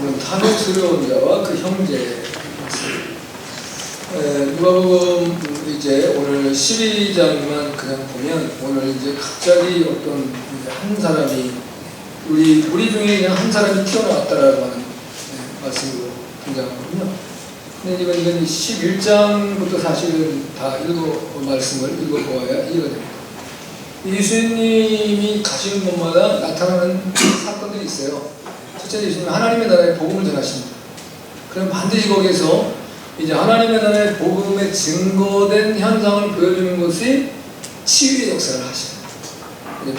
오늘 탐욕스러운 자와 그 형제. 누가복음 이제 오늘 12장만 그냥 보면 오늘 이제 갑자기 어떤 한 사람이 우리 중에 그냥 한 사람이 튀어나왔다라고 하는 말씀으로 등장하거든요. 근데 이건 11장부터 사실은 다 말씀을 읽어보아야 이해가 됩니다. 예수님이 가시는 곳마다 나타나는 사건들이 있어요. 첫째, 예수님 하나님의 나라의 복음을 전하십니다. 그럼 반드시 거기에서 이제 하나님의 나라의 복음에 증거된 현상을 보여주는 것이 치유의 역사를 하십니다.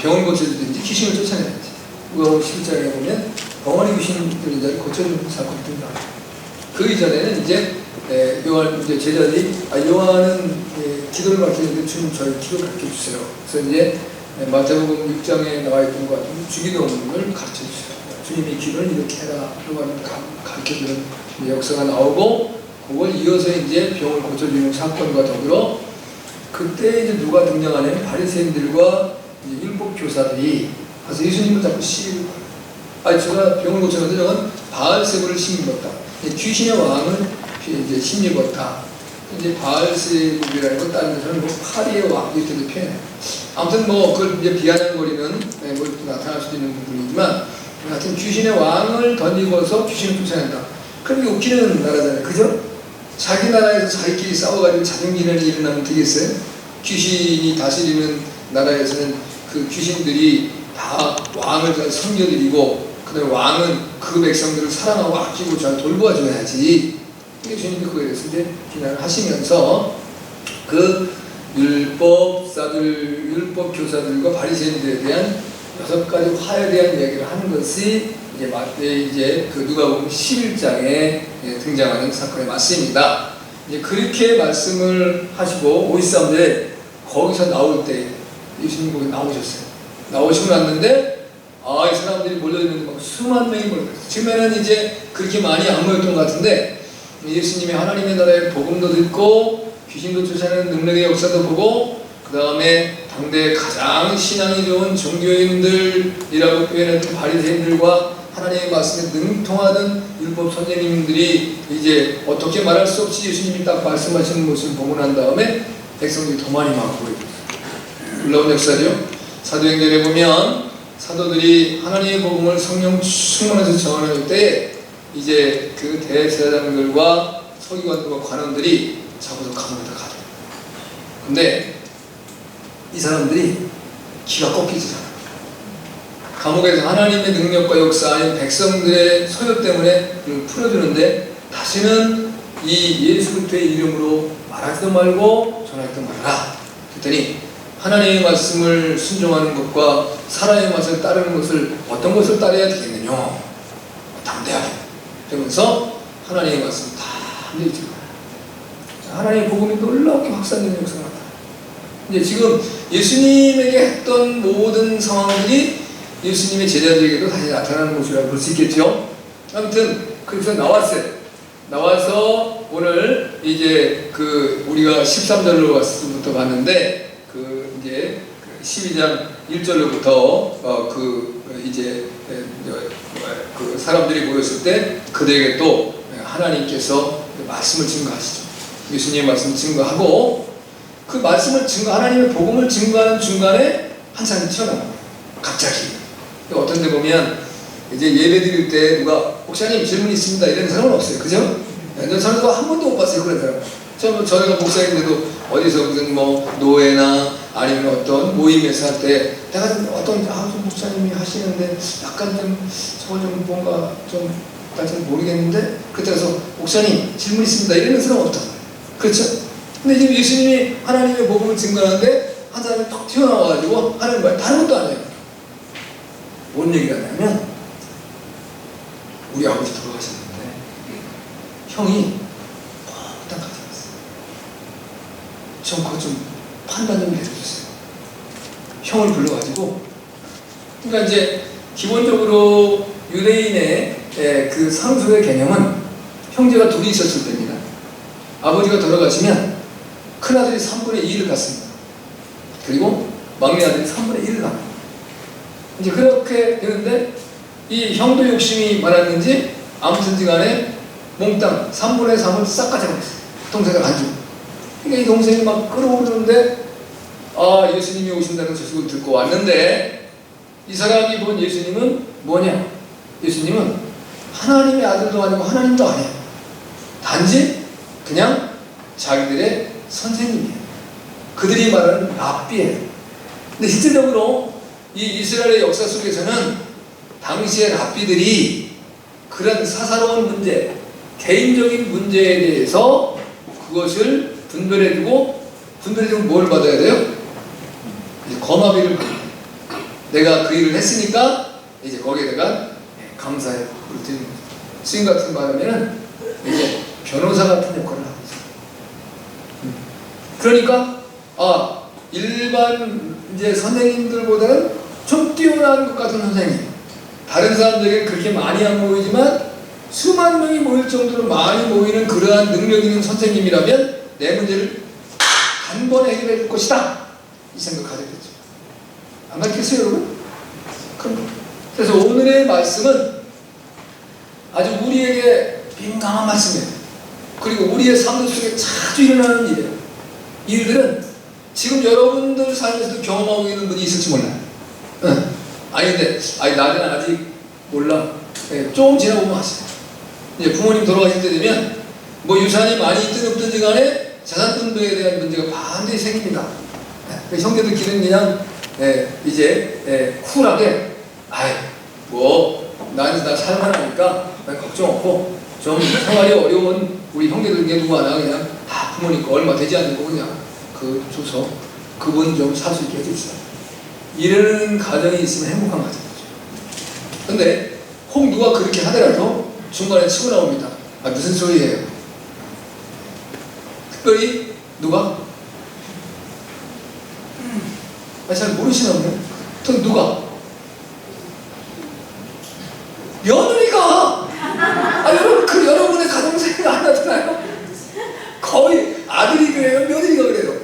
병을 고쳐주든지 귀신을 쫓아내든지. 누가복음 11장에 보면 벙어리 귀신 들린 자를 고쳐주는 사건이 등장합니다. 그 이전에는 이제 요한 이제 제자들이 요한은 기도를 가르치는데 주님 저희 기도를 가르쳐 주세요. 그래서 이제 마태복음 6장에 나와 있던 것 같은 주기도문을 가르쳐 주세요. 주님이 기도를 이렇게 해라 라고 가르쳐 주는 역사가 나오고 그걸 이어서 이제 병을 고쳐주는 사건과 더불어 그때 이제 누가 등장하냐면 바리새인들과 율법 교사들이 가서 예수님을 자꾸 시비를 걸어요. 제가 병을 고쳤는데 저건 바알세불을 힘입었다. 귀신의 왕을 이제 힘입었다. 이제 바알세불이라는 건 다른 데서는 뭐 파리의 왕 이렇게도 표현해요. 아무튼 뭐 그걸 이제 비아냥거리는 뭐 나타날 수도 있는 부분이지만 하여튼 귀신의 왕을 던지고서 귀신을 쫓아낸다. 그럼 이게 웃기는 나라잖아요. 그죠? 자기 나라에서 자기끼리 싸워가지고 자존심이 일어나면 되겠어요? 귀신이 다스리는 나라에서는 그 귀신들이 다 왕을 잘 섬겨드리고 그 다음에 왕은 그 백성들을 사랑하고 아끼고 잘 돌보아줘야지. 예수님이 그거에 대해서 이제 비난을 하시면서 그 율법 교사들과 바리새인들에 대한 6가지 화에 대한 이야기를 하는 것이 이제 그 누가복음 11장에 등장하는 사건의 말씀입니다. 이제 그렇게 말씀을 하시고 53절 거기서 나올 때 예수님 거기 나오셨어요. 나오시고 났는데 이 사람들이 몰려들는데 막 수만 명이 몰려들었어요. 처음에는 이제 그렇게 많이 안 모였던 것 같은데 예수님이 하나님의 나라의 복음도 듣고 귀신도 쫓아내는 능력의 역사도 보고 그 다음에 당대 가장 신앙이 좋은 종교인들이라고 표현했던 바리새인들과 하나님의 말씀에 능통하던 율법 선생님들이 이제 어떻게 말할 수 없이 예수님이 딱 말씀하시는 모습을 보고 난 다음에 백성들이 더 많이 막 모여들었어요. 놀라운 역사죠. 사도행전에 보면 사도들이 하나님의 복음을 성령 충만해서 전할 때 이제 그 대제사장들과 서기관들과 관원들이 잡아서 감옥에다 가둬요. 근데 이 사람들이 기가 꺾이지. 감옥에서 하나님의 능력과 역사 아닌 백성들의 소요 때문에 풀어주는데 다시는 이 예수 그리스도의 이름으로 말하지도 말고 전하지도 말아라. 그랬더니 하나님의 말씀을 순종하는 것과 사람의 말씀을 따르는 것을 어떤 것을 따라야 되겠느냐. 담대하게. 그러면서 하나님의 말씀을 다 읽지 마라. 하나님의 복음이 놀랍게 확산되는 역사가 나타나요. 이제 지금 예수님에게 했던 모든 상황들이 예수님의 제자들에게도 다시 나타나는 모습이라고 볼 수 있겠죠. 아무튼 그래서 나왔어요. 나와서 오늘 이제 그 우리가 13절로부터 봤는데 그 이제 12장 1절로부터 이제 그 사람들이 모였을 때 그들에게 또 하나님께서 말씀을 증거하시죠. 예수님의 말씀을 증거하고 그 말씀을 하나님의 복음을 증거하는 중간에 한 사람이 튀어나옵니다. 갑자기. 어떤 데 보면 이제 예배 드릴 때 누가 목사님 질문 있습니다 이런 사람은 없어요. 그죠? 이런 사람도 한 번도 못 봤어요. 그런 사람. 저희가 목사님들도 어디서 무슨 뭐 노회나 아니면 어떤 모임에서 할 때 내가 어떤 목사님이 하시는데 약간 저거 좀 뭔가 좀 잘 모르겠는데 그때 가서 목사님 질문 있습니다 이러는 사람은 없다. 그렇죠? 근데 지금 예수님이 하나님의 복음을 증거하는데 한 사람이 턱 튀어나와가지고 하는 말 다른 것도 아니에요. 뭔 얘기가 나냐면 우리 아버지 돌아가셨는데 형이 딱 가져왔어요. 좀 그거 좀 판단 좀 해주세요. 형을 불러가지고 그러니까 이제 기본적으로 유대인의 그 상속의 개념은 형제가 둘이 있었을 때입니다. 아버지가 돌아가시면 큰아들이 3분의 2를 갖습니다. 그리고 막내 아들이 3분의 1을 갖습니다. 이제 그렇게 되는데 이 형도 욕심이 많았는지 아무튼지 간에 몽땅 3분의 3을 싹 가져가겠어요. 동생을 안 주고. 그러니까 이 동생이 막 끌어오르는데 예수님이 오신다는 소식을 듣고 왔는데 이 사람이 본 예수님은 뭐냐? 예수님은 하나님의 아들도 아니고 하나님도 아니에요. 단지 그냥 자기들의 선생님이에요. 그들이 말하는 랍비예요. 근데 실제적으로 이 이스라엘의 역사 속에서는 당시의 랍비들이 그런 사사로운 문제, 개인적인 문제에 대해서 그것을 분별해주고 뭘 받아야 돼요? 이제 거마비를 받아요. 내가 그 일을 했으니까 이제 거기에다가 감사의 복을 드리는 거죠. 스님 같은 말하면 이제 변호사 같은 역할을 하고 있어요. 그러니까 일반 이제 선생님들보다는 좀 뛰어난 것 같은 선생님. 다른 사람들에게 그렇게 많이 안 모이지만 수만 명이 모일 정도로 많이 모이는 그러한 능력 있는 선생님이라면 내 문제를 한 번에 해결해 줄 것이다. 이 생각 가졌겠죠. 안 맞겠어요, 여러분? 그래서 오늘의 말씀은 아주 우리에게 민감한 말씀이에요. 그리고 우리의 삶 속에 자주 일어나는 일이에요. 이 일들은 지금 여러분들 삶에서도 경험하고 있는 분이 있을지 몰라요. 근데 나는 아직 몰라. 조금 지나보면 아세요. 이제 부모님 돌아가실 때 되면 뭐 유산이 많이 있든 없든지 간에 재산 분배에 대한 문제가 반드시 생깁니다. 형제들끼리는 그냥 이제 쿨하게 나 살만하니까 걱정 없고 좀 생활이 어려운 우리 형제들 중에 누구 하나 그냥 부모님 거 얼마 되지 않는 거 그냥 줘서 그분 좀 살 수 있게 해주세요. 이러는 가정이 있으면 행복한 가정이죠. 근데 혹 누가 그렇게 하더라도 중간에 치고 나옵니다. 무슨 소리예요? 특별히 누가? 잘 모르시나 보네. 누가? 며느리가! 여러분 여러분의 가정생활 안 하잖아요? 거의 아들이 그래요? 며느리가 그래요?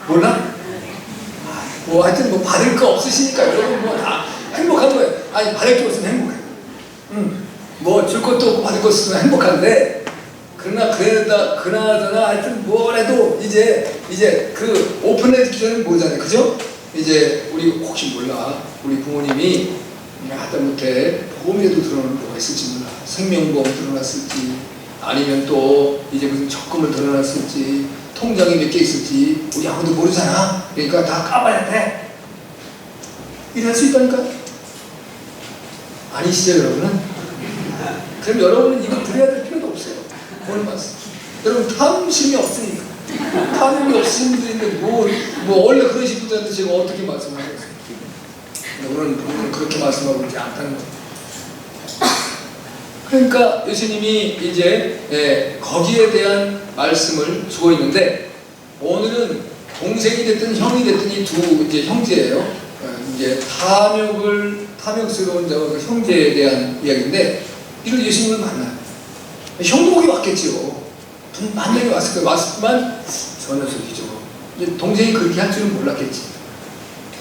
몰라? 하여튼 받을 거 없으시니까 여러분 다 행복한 거예요. 받을 게 없으면 행복해요. 줄 것도 없고 받을 거 없으면 행복한데 그나저나 하여튼 뭘 해도 이제 그 오픈해지기 전에 모르잖아요. 그죠? 이제 우리 혹시 몰라. 우리 부모님이 하다못해 보험에도 들어오는 뭐가 있을지 몰라. 생명보험 들어놨을지 아니면 또 이제 무슨 적금을 들어놨을지 통장이 몇 개 있을지 우리 아무도 모르잖아. 그러니까 다 까봐야 돼. 이럴 수 있다니까? 아니시죠 여러분은? 그럼 여러분은 이거 드려야 될 필요도 없어요. 오늘 말씀. 여러분 탐심이 없으니까. 탐욕이 없으신 분들인데 원래 그러신 분들한테 제가 어떻게 말씀하겠어요? 오늘은 그렇게 말씀하고 있지 않다는 거예요. 그러니까 예수님이 이제 거기에 대한 말씀을 주고 있는데 오늘은 동생이 됐든 형이 됐든 이 두 이제 형제예요. 이제 탐욕스러운 자와 그 형제에 대한 이야기인데 이걸 예수님을 만나요. 형도 거기 왔겠지요. 만나게 왔을 거예요. 왔지만 저 녀석이죠. 이제 동생이 그렇게 할 줄은 몰랐겠지.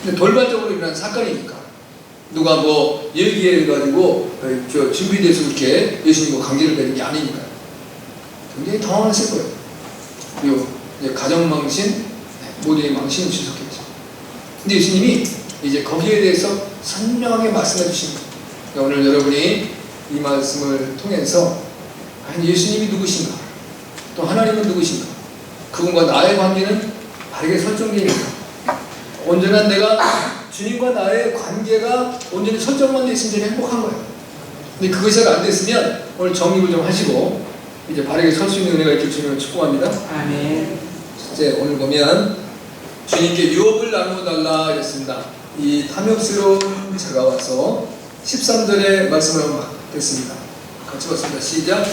근데 돌발적으로 일어난 사건이니까 누가 얘기해가지고 준비돼서 이렇게 예수님과 관계를 맺는 게 아니니까 굉장히 당황했을 거예요. 그리고 이제 가정망신, 모두의 망신을 지속했죠. 근데 예수님이 이제 거기에 대해서 선명하게 말씀해 주신 거예요. 그러니까 오늘 여러분이 이 말씀을 통해서 예수님이 누구신가? 또 하나님은 누구신가? 그분과 나의 관계는 바르게 설정되니까 온전한 내가 주님과 나의 관계가 온전히 설정만 되어 있으면 행복한 거예요. 근데 그것이 안 됐으면 오늘 정립을 좀 하시고 이제 바르게 설 수 있는 은혜가 있길 주님을 축복합니다. 아멘. 이제 오늘 보면 주님께 유업을 나누어달라 이랬습니다. 이 탐욕스러운 자가 와서 13절의 말씀을 한번 듣습니다. 같이 봤습니다. 시작.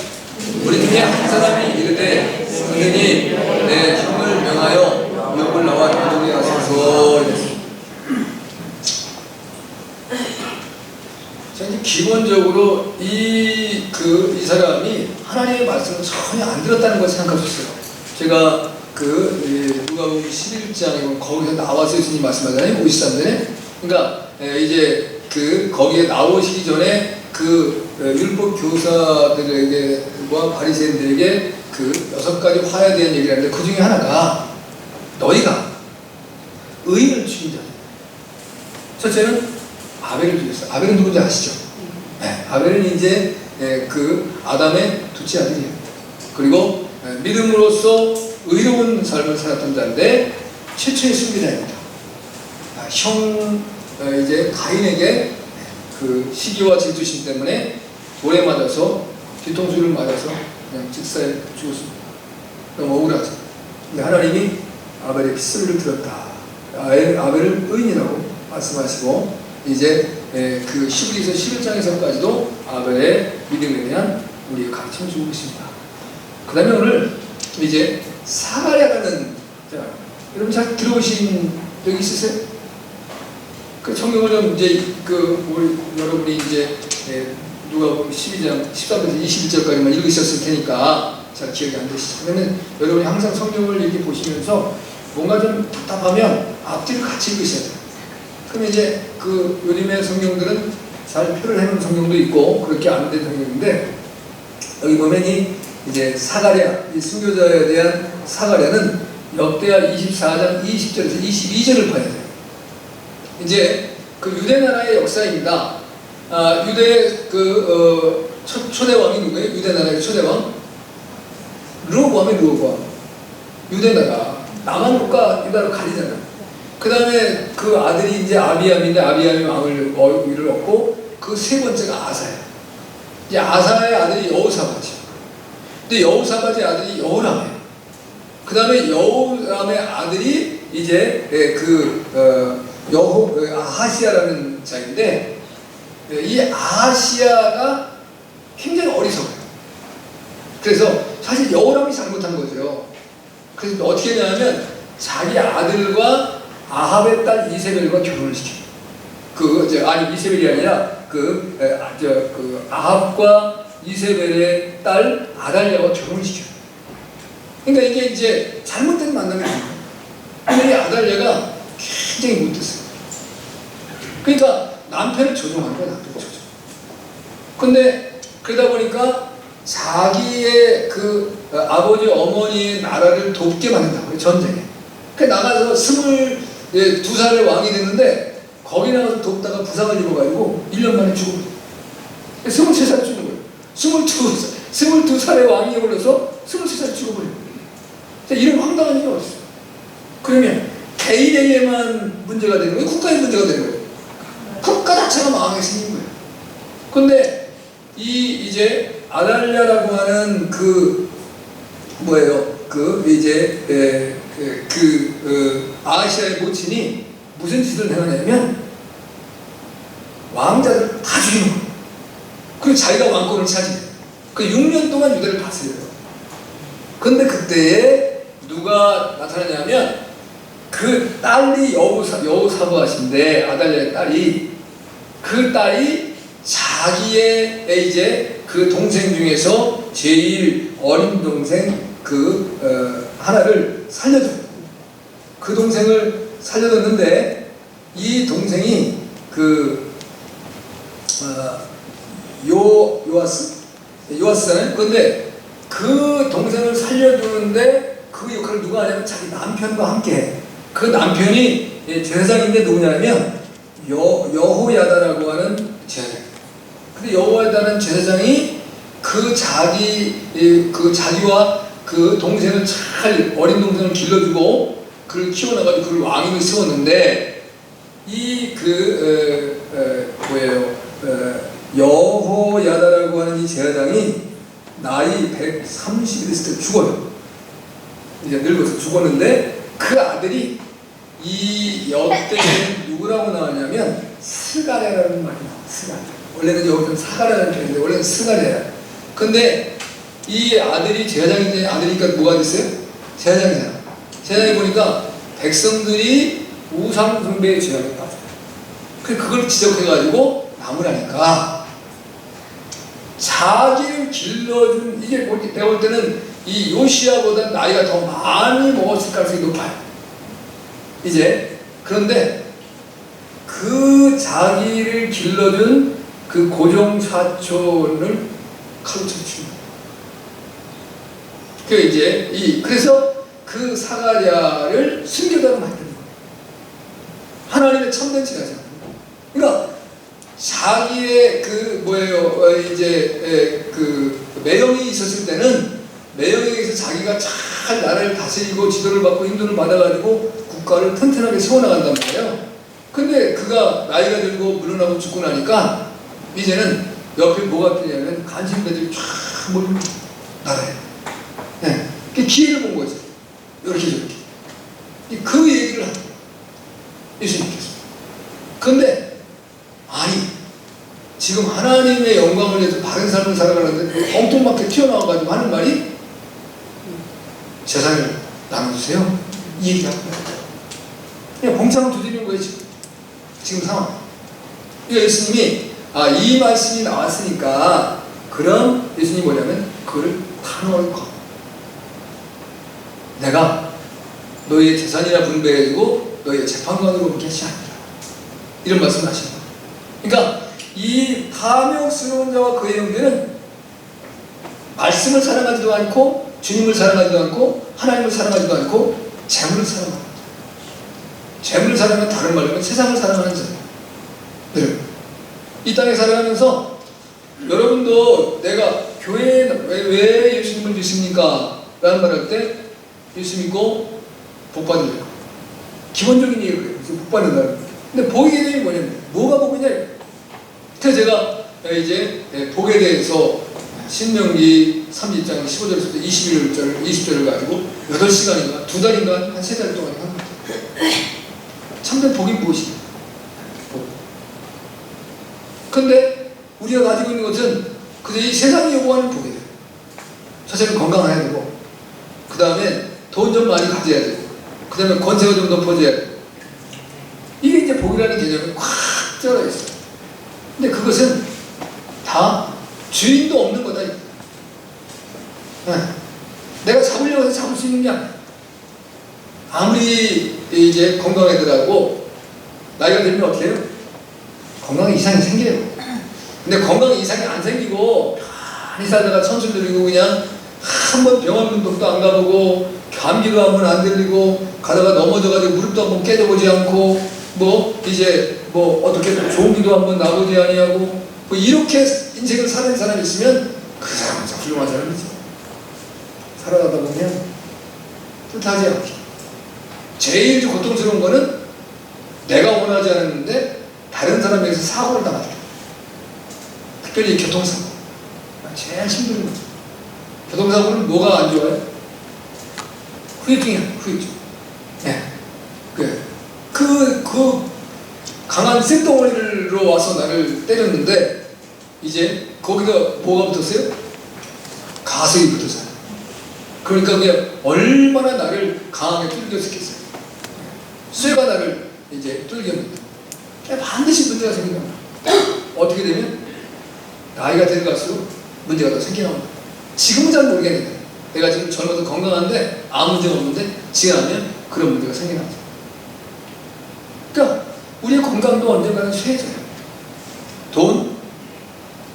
우리 중에 한 사람이 이르되 선생님 내 형을 명하여 유업을 나와 나누게 하소서 이랬습니다. 기본적으로 이 사람이 하나님의 말씀을 전혀 안 들었다는 것을 생각하셨어요. 제가 누가복음 11장에 거기서 나와서 예수님 말씀하잖아요. 53절에. 그러니까 이제 거기에 나오시기 전에 율법 교사들에게와 바리새인들에게 그 6가지 화해에 대한 얘기를 하는데 그 중에 하나가 너희가 의인을 죽인 자. 첫째는 아벨을 죽였어요. 아벨은 누군지 아시죠? 네, 아벨은 이제 그 아담의 둘째 아들이에요. 그리고 믿음으로써 의로운 삶을 살았던 자인데 최초의 순교자입니다. 형 이제 가인에게 그 시기와 질투심 때문에 돌에 맞아서 뒤통수를 맞아서 그냥 직사에 죽었습니다. 너무 억울하죠. 근데 하나님이 아벨의 핏소리를 들었다. 아벨을 의인이라고 말씀하시고 이제 그 히브리서 11장에서까지도 아벨의 믿음에 대한 우리 가르침을 주고 계십니다. 그 다음에 오늘 이제 사가랴라는, 여러분 잘 들어보신 적 있으세요? 그 성경을 좀 이제 우리 여러분이 이제 누가복음 12장 13절에서 21절까지만 읽으셨을 테니까 잘 기억이 안 되시죠. 그러면 여러분이 항상 성경을 이렇게 보시면서 뭔가 좀 답답하면 앞뒤를 같이 읽으셔야 돼요. 그러면 이제 그 요즘의 성경들은 잘 표를 해놓은 성경도 있고 그렇게 안 된 성경인데, 여기 보면 이제 사가랴, 이 순교자에 대한 사가랴는 역대하 24장 20절에서 22절을 봐야 돼요. 이제 그 유대 나라의 역사입니다. 유대의 초대 왕이 누구예요? 유대 나라의 초대 왕? 르호보암의 르호보암. 유대 나라. 남한국과 유다로 가리잖아요. 그 다음에 그 아들이 이제 아비암인데 아비암이 왕을 얻고 그 세 번째가 아사예요. 이제 아사의 아들이 여호사밧이요. 근데 여호사밧의 아들이 여호람이에요. 그 다음에 여호람의 아들이 이제 아하시아라는 자인데, 이 아하시아가 굉장히 어리석어요. 그래서 사실 여호람이 잘못한 거죠. 그래서 어떻게 했냐면 자기 아들과 아합의 딸 이세벨과 결혼을 시켜요. 아니 이세벨이 아니라 아합과 이세벨의 딸 아달랴와 결혼을 시켜요. 그러니까 이게 이제 잘못된 만남이에요. 근데 이 아달랴가 굉장히 못됐어요. 그러니까 남편을 조종한 거야, 남편을 조종. 근데 그러다 보니까 자기의 아버지 어머니의 나라를 돕게 만든다고요, 전쟁에. 나가서 22살의 왕이 됐는데 거기 나가서 돕다가 부상을 입어가지고 1년 만에 죽은 거예요. 23살에 죽은 거예요. 22살의 왕이 올라서 23살에 죽어버린 거예요. 이런 황당한 일이 없어요. 그러면 개인에게만 문제가 되는 거예요? 국가에 문제가 되는 거예요? 국가 자체가 망하게 생긴 거예요. 근데 이제 아달랴라고 하는 아하시아의 모친이 무슨 짓을 행하냐면 왕자들 다 죽이는 거예요. 그리고 자기가 왕권을 차지해요. 6년 동안 유대를 다스려요. 근데 그때에 누가 나타나냐면 그 딸이 여호사밧인데, 아달랴의 딸이, 그 딸이 자기의 이제 그 동생 중에서 제일 어린 동생 하나를 살려줘요. 그 동생을 살려줬는데 이 동생이 요아스잖아요. 그런데 그 동생을 살려주는데 그 역할을 누가 하냐면 자기 남편과 함께 해. 그 남편이 제사장인데 누구냐면 여호야다라고 하는 제사장. 근데 여호야다는 제사장이 자기와 그 동생을 어린 동생을 길러주고 그를 키워나가지고 그를 왕위를 세웠는데, 여호야다라고 하는 이 제사장이 나이 130이 됐을 때 죽어요. 이제 늙어서 죽었는데 그 아들이 이 역대에 누구라고 나왔냐면 스가랴라는 말이 나와요. 스가랴. 원래는 여기서 사가랴라는 표현인데 원래는 스가랴야. 근데 이 아들이 제사장인데, 아들이니까 뭐가 됐어요? 제사장이잖아. 제사장이 보니까 백성들이 우상 숭배의 죄악에 빠져요. 그걸 지적해가지고 나무라니까 자기를 길러준, 이게 내가 볼 때는 이 요시야보다 나이가 더 많이 먹었을 가능성이 높아요. 이제 그런데 그 자기를 길러준 그 고종 사촌을 칼로 쳐 죽인 거예요. 그래서 그 사가랴를 순교자로 만드는 거예요. 하나님의 참된 지나죠. 그러니까 자기의 그 매형이 있었을 때는 매형에게서 자기가 잘 나라를 다스리고 지도를 받고 인도를 받아가지고 국가를 튼튼하게 세워나간단 말이에요. 근데 그가 나이가 들고 물러나고 죽고 나니까 이제는 옆에 뭐가 필요하면 간신배들이 쫙 몰리는 나라에. 네. 기회를 본 거죠. 이렇게 저렇게. 그 얘기를 하는 거예요. 예수님께서. 근데 아니 지금 하나님의 영광을 위해서 바른 삶을 살아가는데 엉뚱맞게 튀어나와가지고 하는 말이 재산을 나눠주세요. 이 얘기하고 그냥 봉창을 두드리는 거예요. 지금 상황. 그러니까 예수님이 이 말씀이 나왔으니까 그럼 예수님이 뭐냐면 그를 단호할 거. 내가 너희의 재산이나 분배해주고 너희의 재판관으로 그렇게 하지 않는다. 이런 말씀을 하시는 거예요. 그러니까 이 탐욕스러운 자와 그의 형제는 말씀을 사랑하지도 않고 주님을 사랑하지도 않고 하나님을 사랑하지도 않고 재물을 사랑합니다. 재물을 사랑하는 다른 말로 하면 세상을 사랑하는 자예요. 네. 이 땅에 살아가면서 여러분도 내가 교회에 왜 예수님을 믿습니까? 라는 말 할 때 예수 믿고 복 받으려고. 기본적인 얘기를 그래요. 복 받는다는. 근데 복의 개념이 뭐냐면 뭐가 복이냐? 그래서 제가 이제 복에 대해서 신명기 30장 15절에서 20절을 가지고 8시간인가 2달인가 한 3달 동안 한 겁니다. 참된 복이 무엇이냐? 복. 근데 우리가 가지고 있는 것은 그저 이 세상이 요구하는 복이에요. 첫째는 건강해야 되고, 그 다음에 돈 좀 많이 가져야 되고, 그 다음에 권세가 좀 높아져야 되고. 이게 이제 복이라는 개념이 꽉 들어가 있어요. 근데 그것은 다 주인도 없는 거다. 내가 잡으려고 해서 잡을 수 있는 게 아니야. 아무리 이제 건강하더라고 나이가 들면 어떻게 해요? 건강 이상이 생겨요. 근데 건강 이상이 안 생기고 많이 살다가 천수 들이고 그냥 한번 병원 운동도 안 가보고 감기도 한번 안 들리고 가다가 넘어져가지고 무릎도 한번 깨져보지 않고 이제 어떻게 종기도 한번 나보지 아니하고 이렇게 인생을 사는 사람이 있으면 그 사람은 진짜 훌륭한 사람이죠. 살아가다 보면 뜻하지 않게 제일 고통스러운 거는 내가 원하지 않았는데 다른 사람에게서 사고를 당하다. 특별히 교통사고. 제일 힘든 거죠. 교통사고는 뭐가 안 좋아요? 후유증이야, 후유증. 네. 그 강한 쇳덩어리로 와서 나를 때렸는데 이제 거기다 뭐가 붙었어요? 가속이 붙었어요. 그러니까 그게 얼마나 나를 강하게 뚫겼었겠어요. 쇠가 나를 이제 뚫겼는데 반드시 문제가 생깁니다. 어떻게 되면 나이가 들어갈수록 문제가 더 생겨나옵니다. 지금은 잘 모르겠는데 내가 지금 젊어서 건강한데 아무 문제가 없는데 지나면 그런 문제가 생겨나죠. 그러니까 우리의 건강도 언젠가는 쇠해져요. 돈?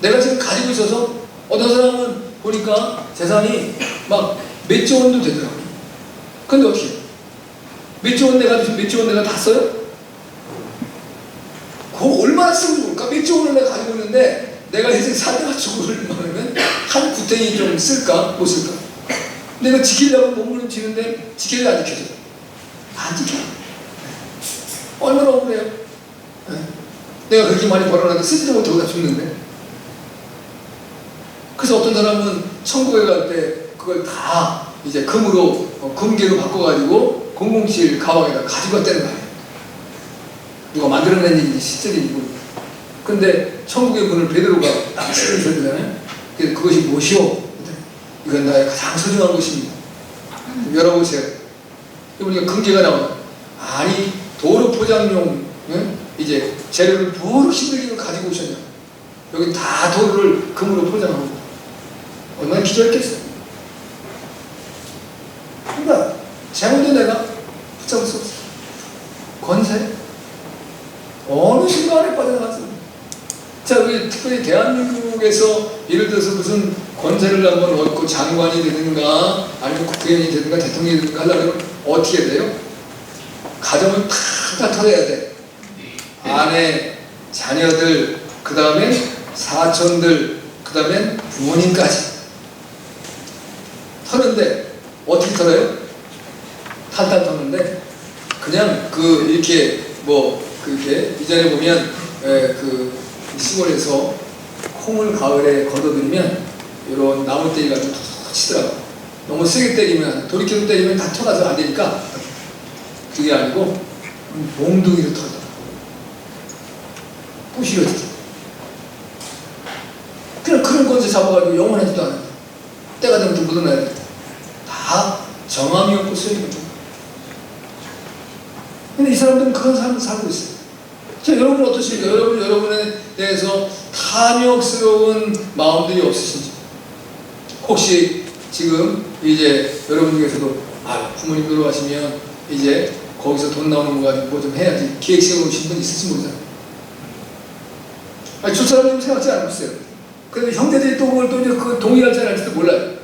내가 지금 가지고 있어서 어떤 사람은 보니까 재산이 막 몇조 원도 되더라고요. 근데 어떻게 해요? 몇조 원 내가 다 써요? 그거 얼마나 쓰고 좋을까? 몇조 원을 내가 가지고 있는데 내가 이제 살다가 죽을 만하면 한 구탱이 좀 쓸까? 못 쓸까? 내가 지키려고 몸을 지는데 지켜야 안 지켜져. 안 지켜. 얼마나 억울해요. 내가 그렇게 많이 벌어놨는데 쓰지도 못하고 다 죽는데. 그래서 어떤 사람은 천국에 갈 때 그걸 다 이제 금으로 금괴로 바꿔가지고 007 가방에다 가지고 왔다는 거예요. 누가 만들어낸 일인지 실제이고. 근데 천국의 문을 베드로가 딱 열어줘야 되잖아요. 그래서 그것이 무엇이오? 이건 나의 가장 소중한 것입니다. 열어보세요. 우리가 금괴가 나와요. 아니 도로 포장용 이제 재료를 뭐로 힘들게 가지고 오셨냐. 여기 다 도로를 금으로 포장하고 얼마나 기절했겠어요. 그러니까 재물도 내가 붙잡을 수 없어요. 권세 어느 순간에 빠져나갔습니다. 자, 우리 특별히 대한민국에서 예를 들어서 무슨 권세를 한번 얻고 장관이 되든가 아니면 국회의원이 되든가 대통령이 되든가 하려면 어떻게 돼요? 가정을 다 털어야 돼. 아내, 자녀들, 그 다음에 사촌들, 그 다음에 부모님까지 터는데 어떻게 털어요? 탈탈 터는데 그냥 이렇게 그렇게 이전에 보면 그 시골에서 콩을 가을에 걷어들이면 이런 나무떼기 가지고 툭툭 치더라고. 너무 세게 때리면 돌이켜서 때리면 다 터가서 안 되니까 그게 아니고 몽둥이로 터져. 부시러 진짜. 그냥 그런 건지 잡아가지고 영원하지도 않아요. 때가 되면 좀 묻어놔야 돼. 다 정함이 없고 쓰임이 없고. 근데 이 사람들은 그런 삶을 살고 있어요. 자, 여러분 어떠십니까? 여러분에 대해서 탐욕스러운 마음들이 없으신지? 혹시 지금 이제 여러분 중에서도 부모님 돌아가시면 이제 거기서 돈 나오는 거 가지고 뭐 좀 해야지 기획 세우신 분 있을지 모르잖아요. 저 사람은 생각지 않았어요. 근데 형제들이 또 그걸 또 이제 그 동의할 줄 알지도 몰라요.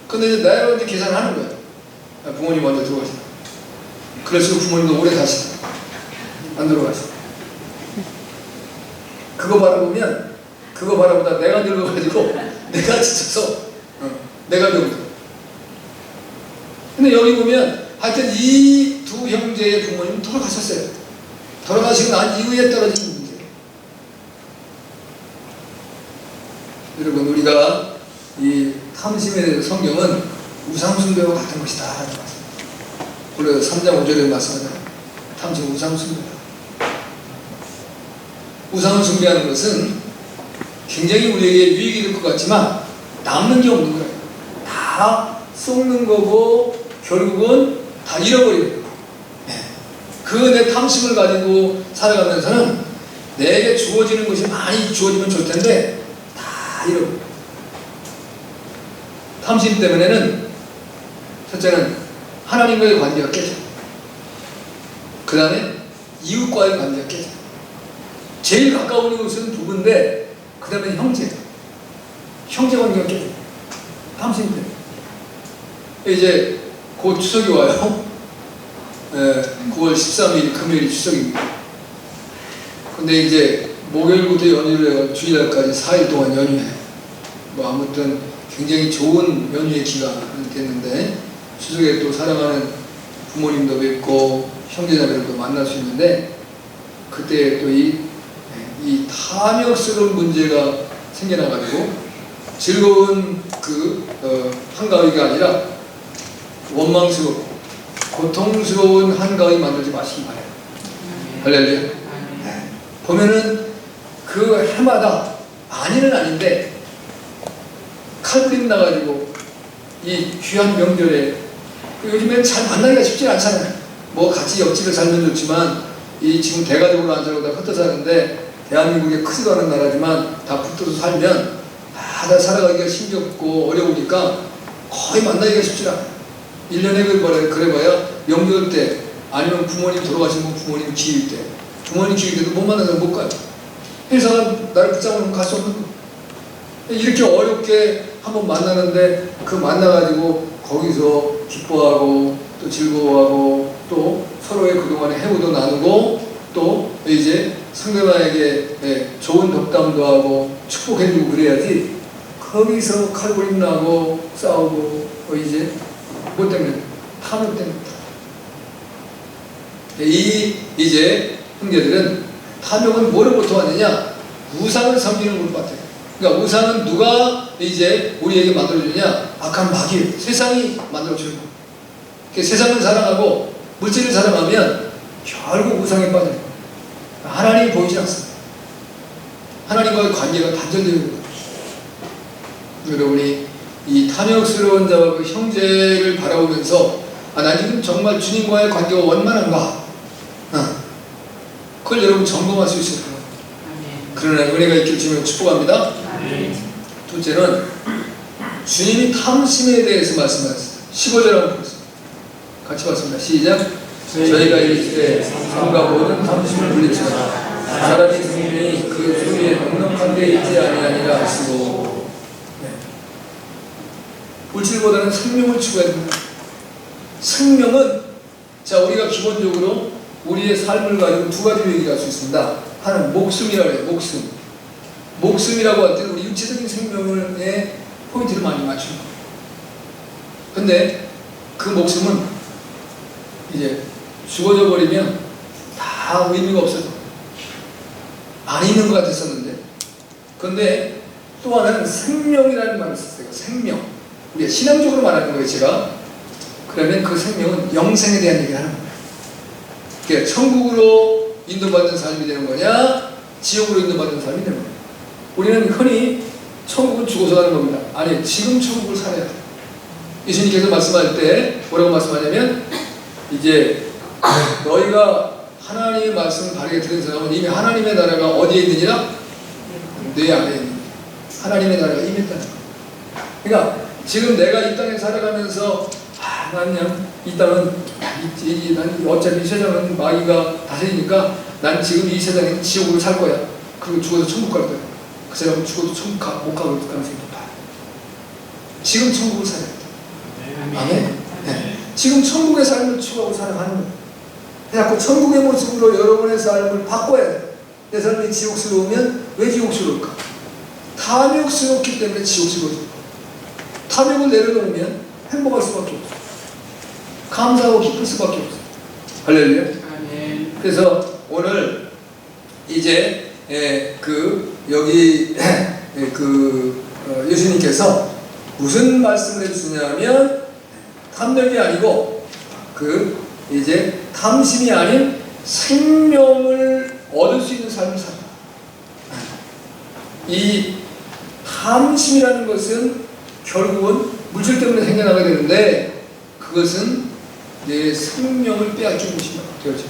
근데 이제 나이로 이제 계산하는 거예요. 부모님 먼저 들어가시다. 그럴수록 부모님도 오래 사시다. 안 들어가시다. 그거 바라보다 내가 늙어가지고 내가 지쳐서 내가 늙어. 근데 여기 보면 하여튼 이 두 형제의 부모님은 돌아가셨어요. 돌아가시고 난 이후에 떨어진 문제예요. 여러분, 우리가 이 탐심에 대해서 성경은 우상숭배와 같은 것이다 하는 말씀. 원래 3장 5절에 말씀하잖아요. 탐심 우상숭배다. 우상을 숭배하는 것은 굉장히 우리에게 유익이 될 것 같지만 남는 게 없는 거예요. 다 썩는 거고 결국은 다 잃어버리는 거예요. 그 내 탐심을 가지고 살아가면서는 내게 주어지는 것이 많이 주어지면 좋을 텐데 다 잃어버려요. 탐심 때문에는 첫째는 하나님과의 관계가 깨져. 그 다음에 이웃과의 관계가 깨져. 제일 가까운 이웃은 부부인데 그 다음에 형제 관계가 깨져. 탐심 때문에. 이제 곧 추석이 와요. 9월 13일 금요일이 추석입니다. 근데 이제 목요일부터 연휴를 해서 주일날까지 4일 동안 연휴해요. 뭐 아무튼 굉장히 좋은 연휴의 기간이 됐는데 추석에 또 사랑하는 부모님도 뵙고 형제자매들도 만날 수 있는데 그때 또 이 탐욕스러운 문제가 생겨나가지고 즐거운 한가위가 아니라 원망스럽고 고통스러운 한가위 만들지 마시기 바래요. 할렐루야. 보면은 그 해마다 아니는 아닌데 칼부림 나가지고 이 귀한 명절에 요즘엔 잘 만나기가 쉽지 않잖아요. 뭐 같이 옆집에 살면 좋지만 이 지금 대가족으로 안 살고 다 흩어 사는데 대한민국에 크지도 않은 나라지만 다 붙어서 살면 다 살아가기가 힘겹고 어려우니까 거의 만나기가 쉽지 않아요. 1년에 그래봐야 명절 때 아니면 부모님 돌아가신 분 부모님 기일 때 부모님 기일 때도 못 만나서 못 가요. 회사가 나를 붙잡으면 갈 수 없는 거. 이렇게 어렵게 한번 만나는데 그 만나가지고 거기서 기뻐하고 또 즐거워하고 또 서로의 그동안의 해고도 나누고 또 이제 상대방에게 좋은 덕담도 하고 축복해주고 그래야지 거기서 칼부림 나고 싸우고 이제 뭐 때문에? 탐욕 때문에. 이제 형제들은 탐욕은 뭐로부터 왔느냐? 우상을 섬기는 것 같아요. 그러니까 우상은 누가 이제 우리에게 만들어주냐? 악한 마귀, 세상이 만들어주는 거예요. 세상을 사랑하고 물질을 사랑하면 결국 우상에 빠져요. 하나님이 보이지 않습니다. 하나님과의 관계가 단절되는 거예요. 여러분이 이 탐욕스러운 자와 그 형제를 바라보면서 나 지금 정말 주님과의 관계가 원만한가? 그걸 여러분 점검할 수 있을 거예요. 그러나 은혜가 있길 주면 축복합니다. 둘째는 주님이 탐심에 대해서 말씀하셨어요. 15절 한번 보겠습니다. 같이 봤습니다. 시작. 저희가 이르시되 삼가 모든 탐심을 물리치라. 사람의 생명이 그 소리에 넉넉한 데 있지 아니하니라 하시고. 네. 물질보다는 생명을 추구해야 됩니다. 생명은, 자, 우리가 기본적으로 우리의 삶을 가지고 두 가지로 얘기할 수 있습니다. 하나는 목숨이라고 해요. 목숨. 목숨이라고 할 때는 우리 육체적인 생명에 포인트를 많이 맞추는 거예요. 근데 그 목숨은 이제 죽어져 버리면 다 의미가 없어져. 안 있는 것 같았었는데. 근데 또 하나는 생명이라는 말을 썼어요. 생명. 우리가 신앙적으로 말하는 거예요, 제가. 그러면 그 생명은 영생에 대한 얘기를 하는 거예요. 그러니까 천국으로 인도받는 삶이 되는 거냐, 지옥으로 인도받는 삶이 되는 거예요. 우리는 흔히 천국은 죽어서 가는 겁니다. 아니, 지금 천국을 살아야 돼요. 예수님께서 말씀할 때 뭐라고 말씀하냐면, 이제 너희가 하나님의 말씀을 바르게 들은 사람은 이미 하나님의 나라가 어디에 있느니라? 내 안에 있느니라. 하나님의 나라가 임했다는 거예요. 그러니까 지금 내가 이 땅에 살아가면서 난 그냥 이 땅은 난 어차피 이 세상은 마귀가 다스리니까 난 지금 이 세상에 지옥으로 살 거야. 그리고 죽어서 천국 갈 거야. 그 사람은 죽어도 천국 못 가볼 가능성이 높아요. 지금 천국을 살아야 돼. 아멘? 네. 지금 천국의 삶을 추구하고 살아가는 거예요. 그래서 천국의 모습으로 여러분의 삶을 바꿔야 돼. 내 삶이 지옥스러우면 왜 지옥스러울까? 탐욕스럽기 때문에 지옥스러워질 거야. 탐욕을 내려놓으면 행복할 수밖에 없어. 감사하고 기쁠 수밖에 없어. 할렐루야. 아멘. 그래서 오늘 이제 예수님께서 무슨 말씀을 해주시냐면 탐욕이 아니고 이제 탐심이 아닌 생명을 얻을 수 있는 삶을 산다. 이 탐심이라는 것은 결국은 물질 때문에 생겨나게 되는데 그것은 내 생명을 빼앗기는 것이 되어져.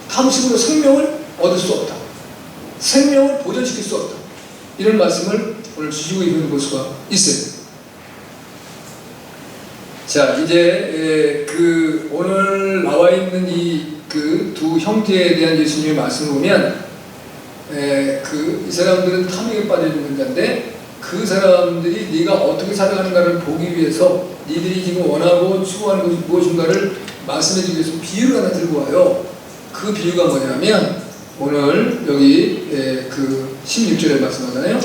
탐심으로 생명을 얻을 수 없다. 생명을 보존시킬 수 없다. 이런 말씀을 오늘 주시고 있는 볼 수가 있어요. 자, 이제 오늘 나와 있는 이 두 형제에 대한 예수님의 말씀을 보면 이 사람들은 탐욕에 빠져 있는 자인데 그 사람들이 네가 어떻게 살아가는가를 보기 위해서 니들이 지금 원하고 추구하는 것이 무엇인가를 말씀해 주기 위해서 비유를 하나 들고 와요. 그 비유가 뭐냐면 오늘 여기 16절에 말씀하잖아요.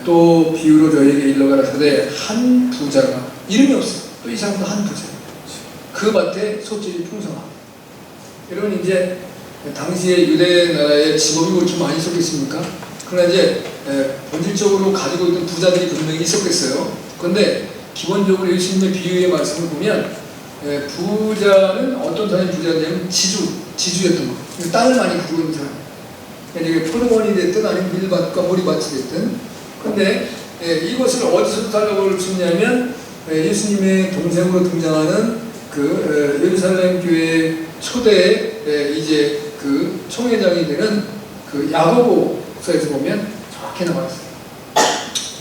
또 비유로 저에게 일러가라사대 한 부자가 이름이 없어요. 또 이 사람도 한 부자예요. 그 밭에 소질이 풍성하고. 여러분 이제 당시에 유대 나라에 직업이 그렇게 많이 있었겠습니까? 그러나 이제 본질적으로 가지고 있던 부자들이 분명히 있었겠어요. 그런데 기본적으로 예수님의 비유의 말씀을 보면 부자는 어떤 사람이 부자냐면 지주였던 거예요. 땅을 많이 가지고 있는 사람. 그러니까 이게 포르몬이 됐든 아니면 밀밭과 보리밭이 됐든. 그런데 이것을 어디서 달라고 주냐면 예수님의 동생으로 등장하는 예루살렘 교회 초대 이제 총회장이 되는 야고보서에서 보면 정확히 나와 있어요.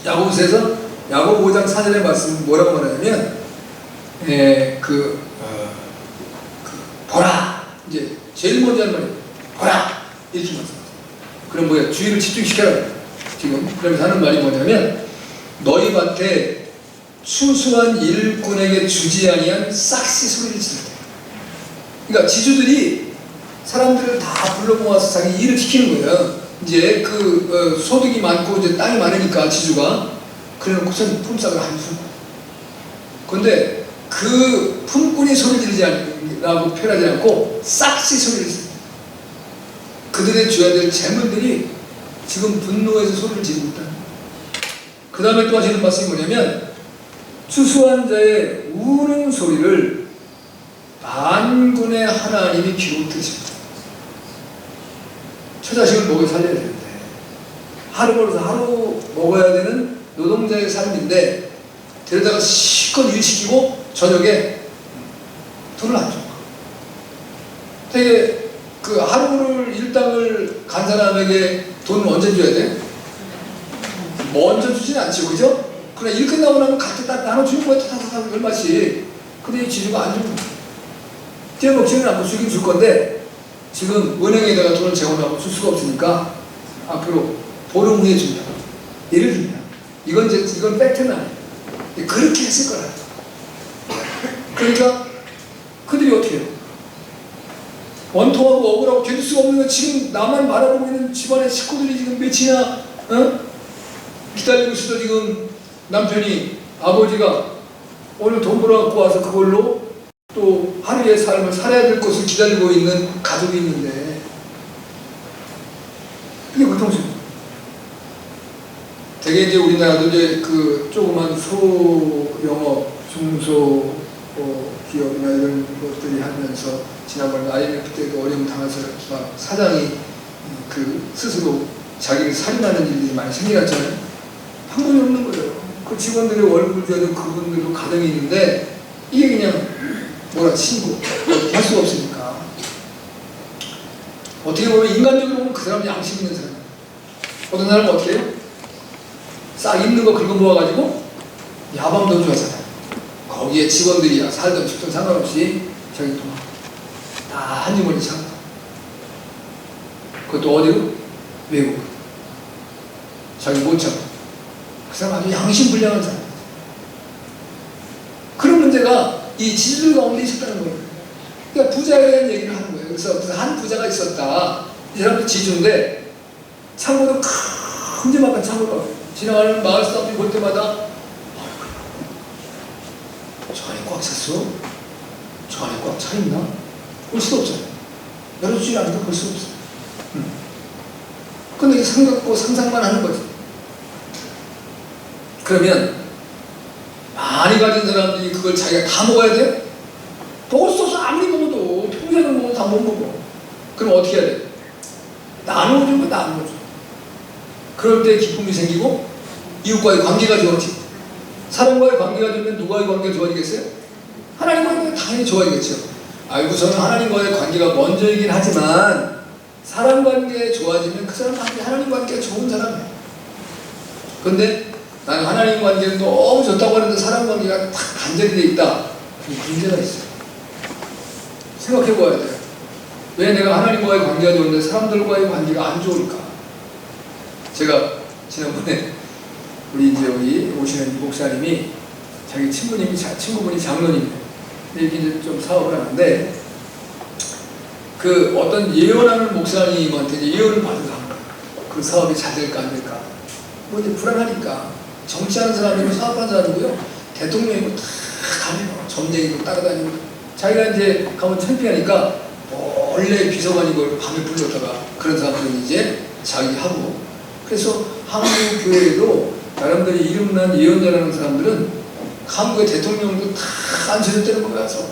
야고보서에서 야고보 5장 4절의 말씀 뭐라고 말하냐면 보라 이제 제일 먼저 하는 말이에요. 보라 이렇게 말씀하세요. 그럼 뭐야? 주의를 집중시켜라. 지금 그러면서 하는 말이 뭐냐면 너희 밭에 추수한 일꾼에게 주지 아니한 싹시 소리를 지를 때. 그러니까 지주들이 사람들을 다 불러 모아서 자기 일을 시키는 거예요. 이제 소득이 많고 이제 땅이 많으니까 지주가 그래놓고선 품삯을 안 주는 거예요. 그런데 그 품꾼이 소리 지르지 않고 표현하지 않고 싹시 소리를 지르는 거예요. 그들의 줘야 될 재물들이 지금 분노해서 소리를 지르고 있다는 거예요. 그 다음에 또 하시는 말씀이 뭐냐면 추수한 자의 우는 소리를 만군의 하나님이 귀로 들으십니다. 처자식을 먹여 살려야 되는데 하루 벌어서 하루 먹어야 되는 노동자의 삶인데 데려다가 실컷 일시키고 저녁에 돈을 안 줘. 되게 하루를 일당을 간 사람에게 돈을 언제 줘야 돼? 먼저 주진 않지, 그죠? 그러나 일 끝나고 나면 각자 딱 나눠주는 거야. 타타타타 얼마씩. 근데 이 지주가 안 주는 거야. 뛰어먹지는 않고 주긴 줄 건데 지금 은행에다가 돈을 재원하고 줄 수가 없으니까 앞으로 보름 후에 준다. 예를 듭니다. 이건 팩트는 아니에요. 그렇게 했을 거라. 그러니까 그들이 어떻게 해요? 원통하고 억울하고 견딜 수가 없는 건 지금 나만 바라보고 있는 집안의 식구들이 지금 며칠이나 기다리고 있어도 지금 남편이 아버지가 오늘 돈 벌어갖고 와서 그걸로 또 하루의 삶을 살아야 될 것을 기다리고 있는 가족이 있는데 이게 고통스러워요. 되게 이제 우리나라도 이제 그 조그만 소영업, 중소 기업이나 이런 것들이 하면서 지난번에 IMF 때도 어려움 당해서 사장이 그 스스로 자기를 살인하는 일들이 많이 생겨났잖아요. 방법이 없는 거예요. 그 직원들의 월급을 줘야 되는 그분들도 가정이 있는데 이게 그냥 뭐라 친구 어떻게 할 수가 없으니까 어떻게 보면 인간적으로 보면 그 사람은 양심 있는 사람이에요. 어떤 사람은 어떻게 해요? 싹 있는 거 긁어 모아가지고 야밤도 좋아하잖아요. 거기에 직원들이야 살던 죽던 상관없이 저기 또 다 한 주머니 참고 그것도 어디로? 외국 자기 못 참고 그 사람 아주 양심불량한 사람. 그런 문제가 이 지주들 가운데 있었다는 거예요. 그러니까 부자에 대한 얘기를 하는 거예요. 그래서 한 부자가 있었다. 이 사람도 지주인데 창고도 큼지막한 창고가 지나가는 마을 사람들이 볼 때마다 저 안에 꽉 찼어? 저 안에 꽉 차있나? 볼 수도 없잖아요. 열어주지 않아도 볼 수 없어요. 근데 상상만 하는 거지. 그러면 많이 가진 사람들이 그걸 자기가 다 먹어야 돼요? 먹을 수 없어. 아무리 먹어도 평생을 먹어도 다 못 먹어. 그럼 어떻게 해야 돼? 나눠주면 나눠줘. 그럴 때 기쁨이 생기고 이웃과의 관계가 좋아지고 사람과의 관계가 좋으면 누구와의 관계가 좋아지겠어요? 하나님과의 관계가 당연히 좋아지겠죠. 아이고 저는 하나님과의 관계가 먼저이긴 하지만 사람 관계 좋아지면 그 사람 관계 하나님 관계가 좋은 사람이에요. 근데 나는 하나님 관계는 너무 좋다고 하는데 사람 관계가 딱 단절이 돼 있다. 문제가 있어요. 생각해 보아야 돼요. 왜 내가 하나님과의 관계가 좋은데 사람들과의 관계가 안 좋을까? 제가 지난번에 우리 이제 여기 오시는 목사님이 자기 친구분이 장로님이에요. 이렇게 이제 좀 사업을 하는데 그 어떤 예언하는 목사님한테 이제 예언을 받으러 간 거예요. 그 사업이 잘 될까 안 될까. 뭐 이제 불안하니까 정치하는 사람이고 사업하는 사람이고요. 대통령이고 다 가네요. 점쟁이고 따라다니고 자기가 이제 가면 창피하니까 원래 비서관이고 밤에 불렀다가 그런 사람들은 이제 자기 하고 그래서 한국 교회에도 나름대로 이름난 예언자라는 사람들은 한국의 대통령도 다 앉혀졌다는 거야. 가서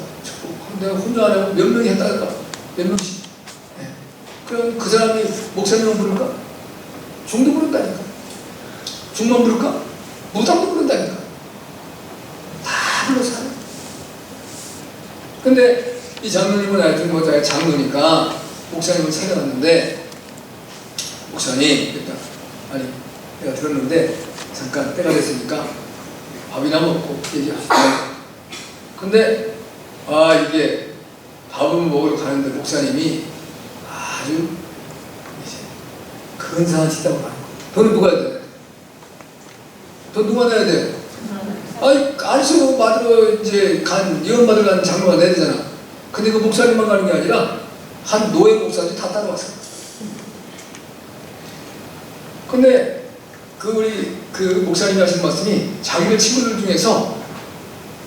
내가 혼자 안 하고 몇 명이 했다니까 몇 명씩. 네. 그럼 그 사람이 목사님만 부를까? 중도 부른다니까. 중만 부를까? 무당도 부른다니까. 다 불러서 하네. 근데 이 장로님은 하여튼 뭐 장로니까 목사님을 찾아왔는데 목사님 일단 아니 내가 들었는데 잠깐 때가 됐으니까 밥이나 먹고 얘기합시다. 근데 이게 밥을 먹으러 가는데 목사님이 아주 이제 근사한 식당을 가는 거예요. 돈은 누가 해야 돼? 돈 누가 내야 돼? 안수로 받으러 이제 예언 받으러 가는 장로가 내야 되잖아. 근데 그 목사님만 가는 게 아니라 한 노예 목사들이 다 따라왔어. 근데 우리 목사님이 하신 말씀이 자기들 친구들 중에서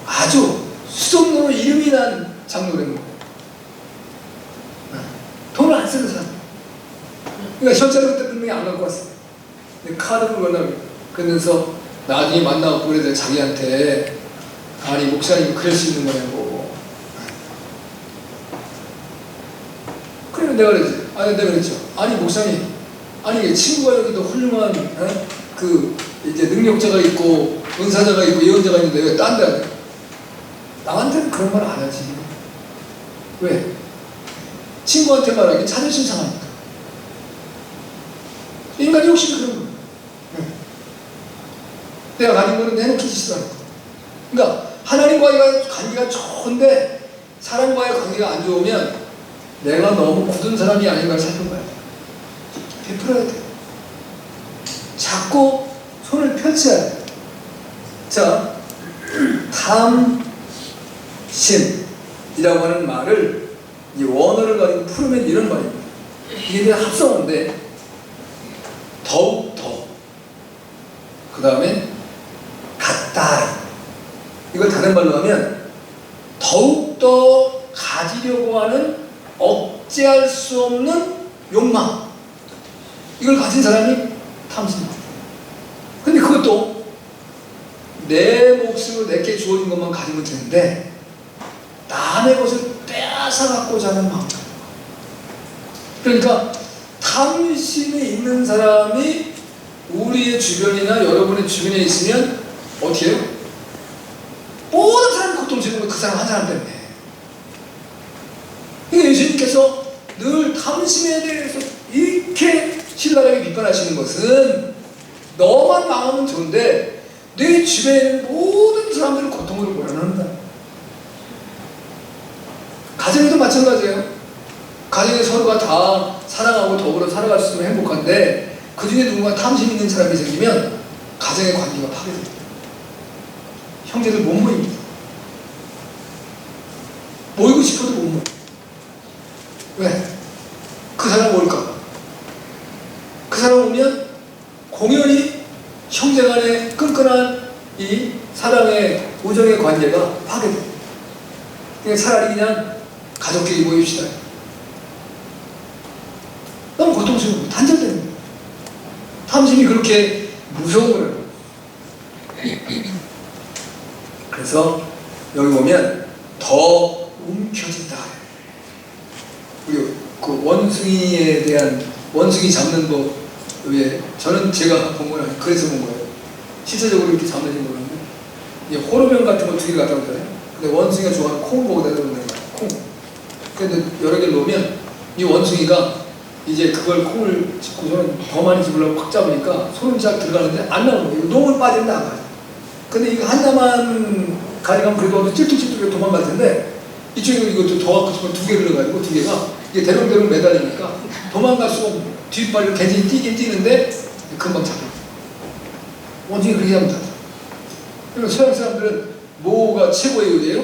아주 수정으로 이름이 난 장로라는 거예요. 돈을 안 쓰는 사람. 그러니까 현찰을 그때 분명히 안 갖고 왔어요. 근데 카드를 걸려고 그러면서 나중에 만나고 그래도 자기한테 아니 목사님이 그럴 수 있는 거냐고. 그러면 내가 그랬지. 내가 그랬죠. 아니 목사님, 아니 친구가 여기도 훌륭한 이제 능력자가 있고 은사자가 있고 예언자가 있는데 왜 딴 데 안 해? 나한테는 그런 말 안 하지. 왜? 친구한테 말하기 자존심 상하니까. 인간이 욕심이 그런 거야. 내가 가진 거는 내놓기 싫어하는 거야. 그러니까 하나님과의 관계가 좋은데 사람과의 관계가 안 좋으면 내가 너무 굳은 사람이 아닌가 살펴봐야 돼. 베풀어야 돼. 자꾸 손을 펼쳐야 돼. 자, 탐심이라고 하는 말을 이 원어를 가지고 풀으면 이런 말입니다. 이게 그냥 합성어인데 더욱더, 그 다음에 같다. 이걸 다른 말로 하면 더욱더 가지려고 하는 억제할 수 없는 욕망, 이걸 가진 사람이 탐심입니다. 근데 그것도 내 몫으로 내게 주어진 것만 가지면 되는데 남의 것을 빼앗아갖고자 하는 마음. 그러니까 탐심이 있는 사람이 우리의 주변이나 여러분의 주변에 있으면 어떻게 해요? 모든 사람이 고통스러운 건 그 사람 한 사람 때문에. 그러니까 예수님께서 늘 탐심에 대해서 이렇게 신랄하게 비판하시는 것은 너만 마음은 좋은데 내 주변에 있는 모든 사람들은 고통을 고려한다. 가정에도 마찬가지예요. 가정에 서로가 다 사랑하고 더불어 살아갈 수 있으면 행복한데 그 중에 누군가 탐심 있는 사람이 생기면 가정의 관계가 파괴됩니다. 형제들 못 모입니다. 모이고 싶어도 못 모여. 왜? 그 사람 올까? 그 사람 오면 공연히 형제간의 끈끈한 이 사랑의 우정의 관계가 파괴됩니다. 그러니까 차라리 그냥 가족끼리 모입시다. 너무 고통스러워. 단절되는 거예요. 탐심이 그렇게 무서운 거예요. 그래서 여기 보면 더 움켜진다. 그리고 그 원숭이에 대한 원숭이 잡는 법 외에 저는 제가 본 건 아니에요. 그래서 본 거예요. 실제적으로 이렇게 잡는지 모르는데 이제 호르몬 같은 거 두 개 갖다 놓잖아요. 근데 원숭이가 좋아하는 콩 거기다 넣는 거예요. 콩. 근데 여러 개를 놓으면 이 원숭이가 이제 그걸 콩을 짚고서는 더 많이 집으려고 확 잡으니까 손을 쫙 들어가는데 안 나오는 거예요. 농을 빠지는데 안 가요. 근데 이거 하나만 가져가면 그래도 찔뚝찔뚝 도망갈 텐데 이쪽에 이것도 더 갖고 싶으면 두 개를 넣어가지고 두 개가 이게 대롱대롱 매달리니까 도망갈 수가 없는 거예요. 뒷발로 괜히 뛰긴 뛰는데 금방 잡혀요. 원숭이 그렇게 하면 다. 그러니까 서양 사람들은 뭐가 최고의 의대요?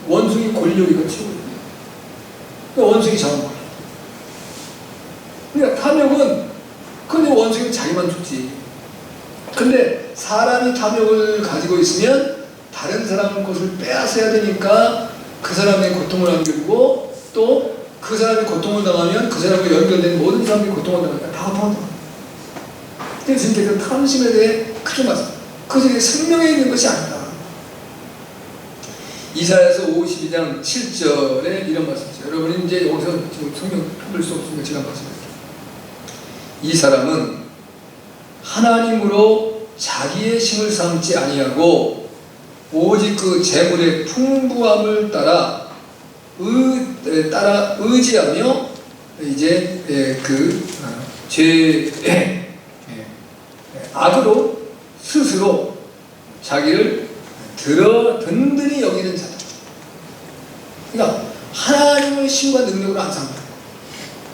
원숭이 권력이가 최고예요. 그러니까 원숭이 잡은 거예요. 그러니까 탐욕은 근데 원숭이는 자기만 죽지. 근데 사람이 탐욕을 가지고 있으면 다른 사람 것을 빼앗아야 되니까 그 사람의 고통을 안겨주고 또 그 사람이 고통을 당하면 그 사람과 연결된 모든 사람이 고통을 당한다. 다 고통을 당한다. 그래서 지금께서 탐심에 대해 크게 말씀. 그것이 생명에 있는 것이 아니다. 이사야서 52장 7절에 이런 말씀이죠. 여러분이 이제 여기서 지금 성경 펴볼 수 없으니까 제가 말씀드릴게요. 이 사람은 하나님으로 자기의 힘을 삼지 아니하고 오직 그 재물의 풍부함을 따라 의지하며 이제 악으로 스스로 자기를 든든히 여기는 자다. 그러니까 하나님의 힘과 능력으로 안 삽니다.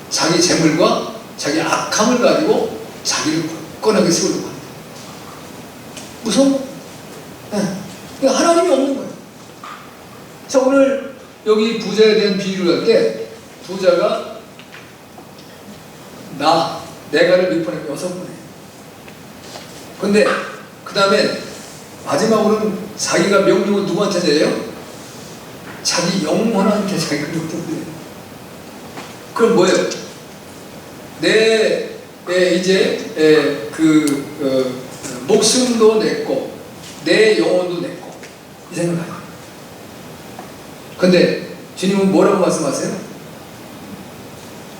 자기 재물과 자기 악함을 가지고 자기를 굳건하게 세우려고 합니다. 무서운 거? 그러니까 하나님이 없는 거예요. 자, 오늘 여기 부자에 대한 비유를 할 때 부자가 내가를 몇 번에 6번에. 근데 그 다음에 마지막으로는 자기가 명령을 누구한테 내요? 자기 영혼한테 자기가 명령을 내요. 그럼 뭐예요? 목숨도 냈고 내 영혼도 냈고 이 생각하죠. 근데 주님은 뭐라고 말씀하세요?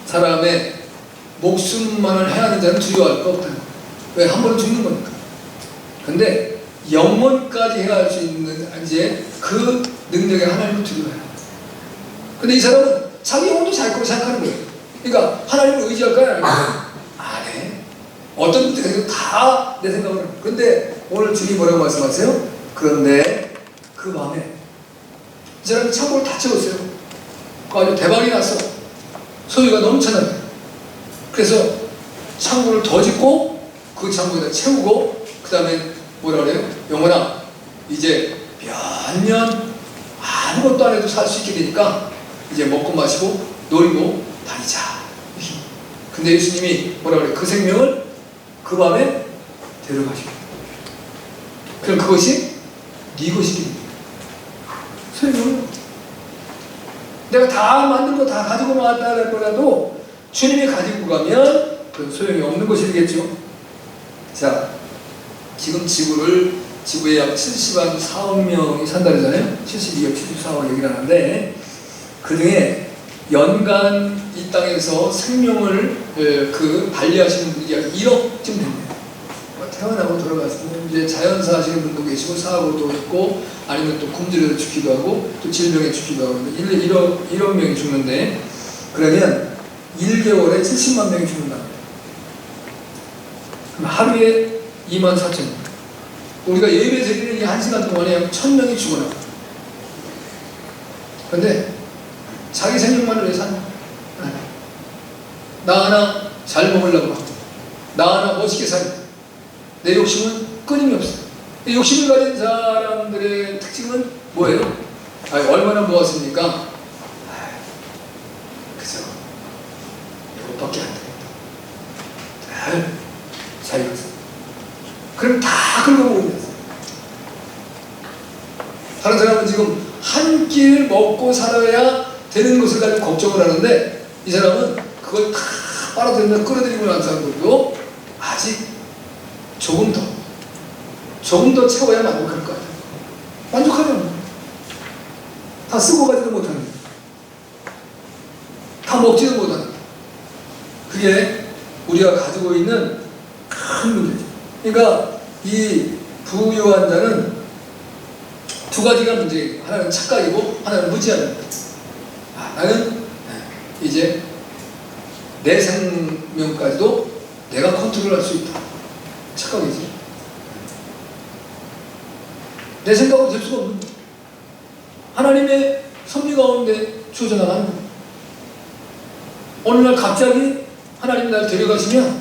사람의 목숨만을 해하는 자는 두려워할 거 없다는 거예요. 왜? 한 번은 죽는 거니까. 근데 영혼까지 해할 수 있는 이제 그 능력의 하나님을 두려워해요. 근데 이 사람은 자기 영혼도 자기 거로 생각하는 거예요. 그러니까 하나님을 의지할까요? 안 해. 어떤 분들이 다 내 생각을 해요. 그런데 오늘 주님이 뭐라고 말씀하세요? 그런데 그 밤에 이 사람이 창고를 다 채웠어요. 아주 대박이 났어. 소유가 넘쳐나요. 그래서 창고를 더 짓고 그 창고에다 채우고 그 다음에 뭐라 그래요? 영원아 이제 몇 년 아무것도 안 해도 살 수 있게 되니까 이제 먹고 마시고 놀고 다니자. 근데 예수님이 뭐라 그래요? 그 생명을 그 밤에 데려가시고 그럼 그것이 네 것이기 때문에 소용없는 거죠. 내가 다 만든 거 다 가지고 나왔다 할거라도 주님이 가지고 가면 그 소용이 없는 것이 되겠죠. 자, 지금 지구에 약 74억 명이 산다 그러잖아요. 72억, 74억 얘기를 하는데 그 중에 연간 이 땅에서 생명을 관리하시는 분이 약 1억쯤 됩니다. 태어나고 돌아가시고 이제 자연사 하시는 분도 계시고 사고도 있고 아니면 또 굶주려서 죽기도 하고 또 질병에 죽기도 하고 1억 명이 죽는데 그러면 1개월에 70만 명이 죽는다. 그럼 하루에 24,000명. 우리가 예배 드리는 이 1시간 동안에 약 1,000명이 죽어나. 그런데 자기 생명만을 위해 사는 거야. 나 하나 잘 먹으려고 하고 나 하나 멋있게 살고 내 욕심은 끊임이 없어요. 욕심을 가진 사람들의 특징은 뭐예요? 얼마나 모았습니까? 그죠? 이것밖에 안 되겠다. 잘 익었어. 그럼 다 긁어먹으면 됐어요. 다른 사람은 지금 한 끼를 먹고 살아야 되는 것을 가지고 걱정을 하는데 이 사람은 그걸 다 빨아들이면 끌어들이고 난 사람들도 아직 조금 더 채워야 만족할 것 같아요. 만족하면 다 쓰고 가지도 못하는 다 먹지도 못하는 그게 우리가 가지고 있는 큰 문제죠. 그러니까 이 부유한 자는 두 가지가 문제예요. 하나는 착각이고 하나는 무지한 자. 나는 이제 내 생명까지도 내가 컨트롤할 수 있다. 착각이지. 내 생각으로 될 수가 없는 거야. 하나님의 섭리 가운데 주어져 나가는 거야. 어느 날 갑자기 하나님이 날 데려가시면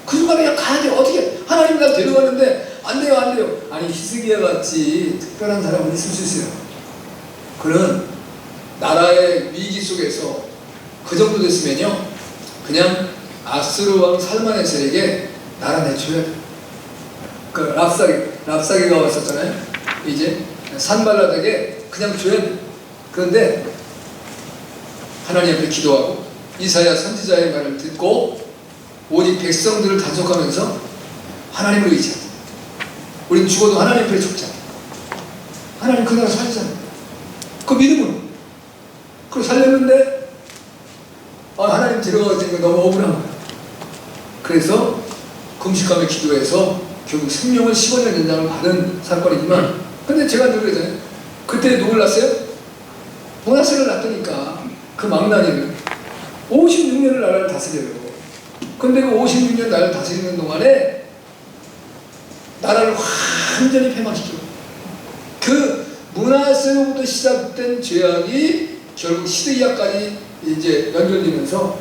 그 순간에 그냥 가야 돼. 어떻게 하나님이 날 데려가는데 안 돼요. 아니 히스기야 같이 특별한 사람은 있을 수 있어요. 그는 나라의 위기 속에서 그 정도 됐으면요 그냥 아스루 왕 살만에셀에게 나라 내줘야 돼. 그 랍사게가 왔었잖아요. 이제 산발라닥에 그냥 줘야 돼. 그런데 하나님 앞에 기도하고 이사야 선지자의 말을 듣고 오직 백성들을 단속하면서 하나님을 의지한다. 우린 죽어도 하나님 앞에 죽자. 하나님 그 나라 살잖아. 그 믿음으로. 그걸 살렸는데 하나님 데려가시니까 너무 억울한 거야. 그래서 금식하며 기도해서 결국 생명을 15년 연장을 받은 사건이지만 근데 제가 늘 그러잖아요. 그때 누굴 낳았어요? 문하세를 낳으니까 그 망나니를 56년을 나라를 다스려요. 근데 그 56년 나라를 다스리는 동안에 나라를 완전히 폐망시켜요. 그 문하세로부터 시작된 죄악이 결국 시드기야까지 이제 연결되면서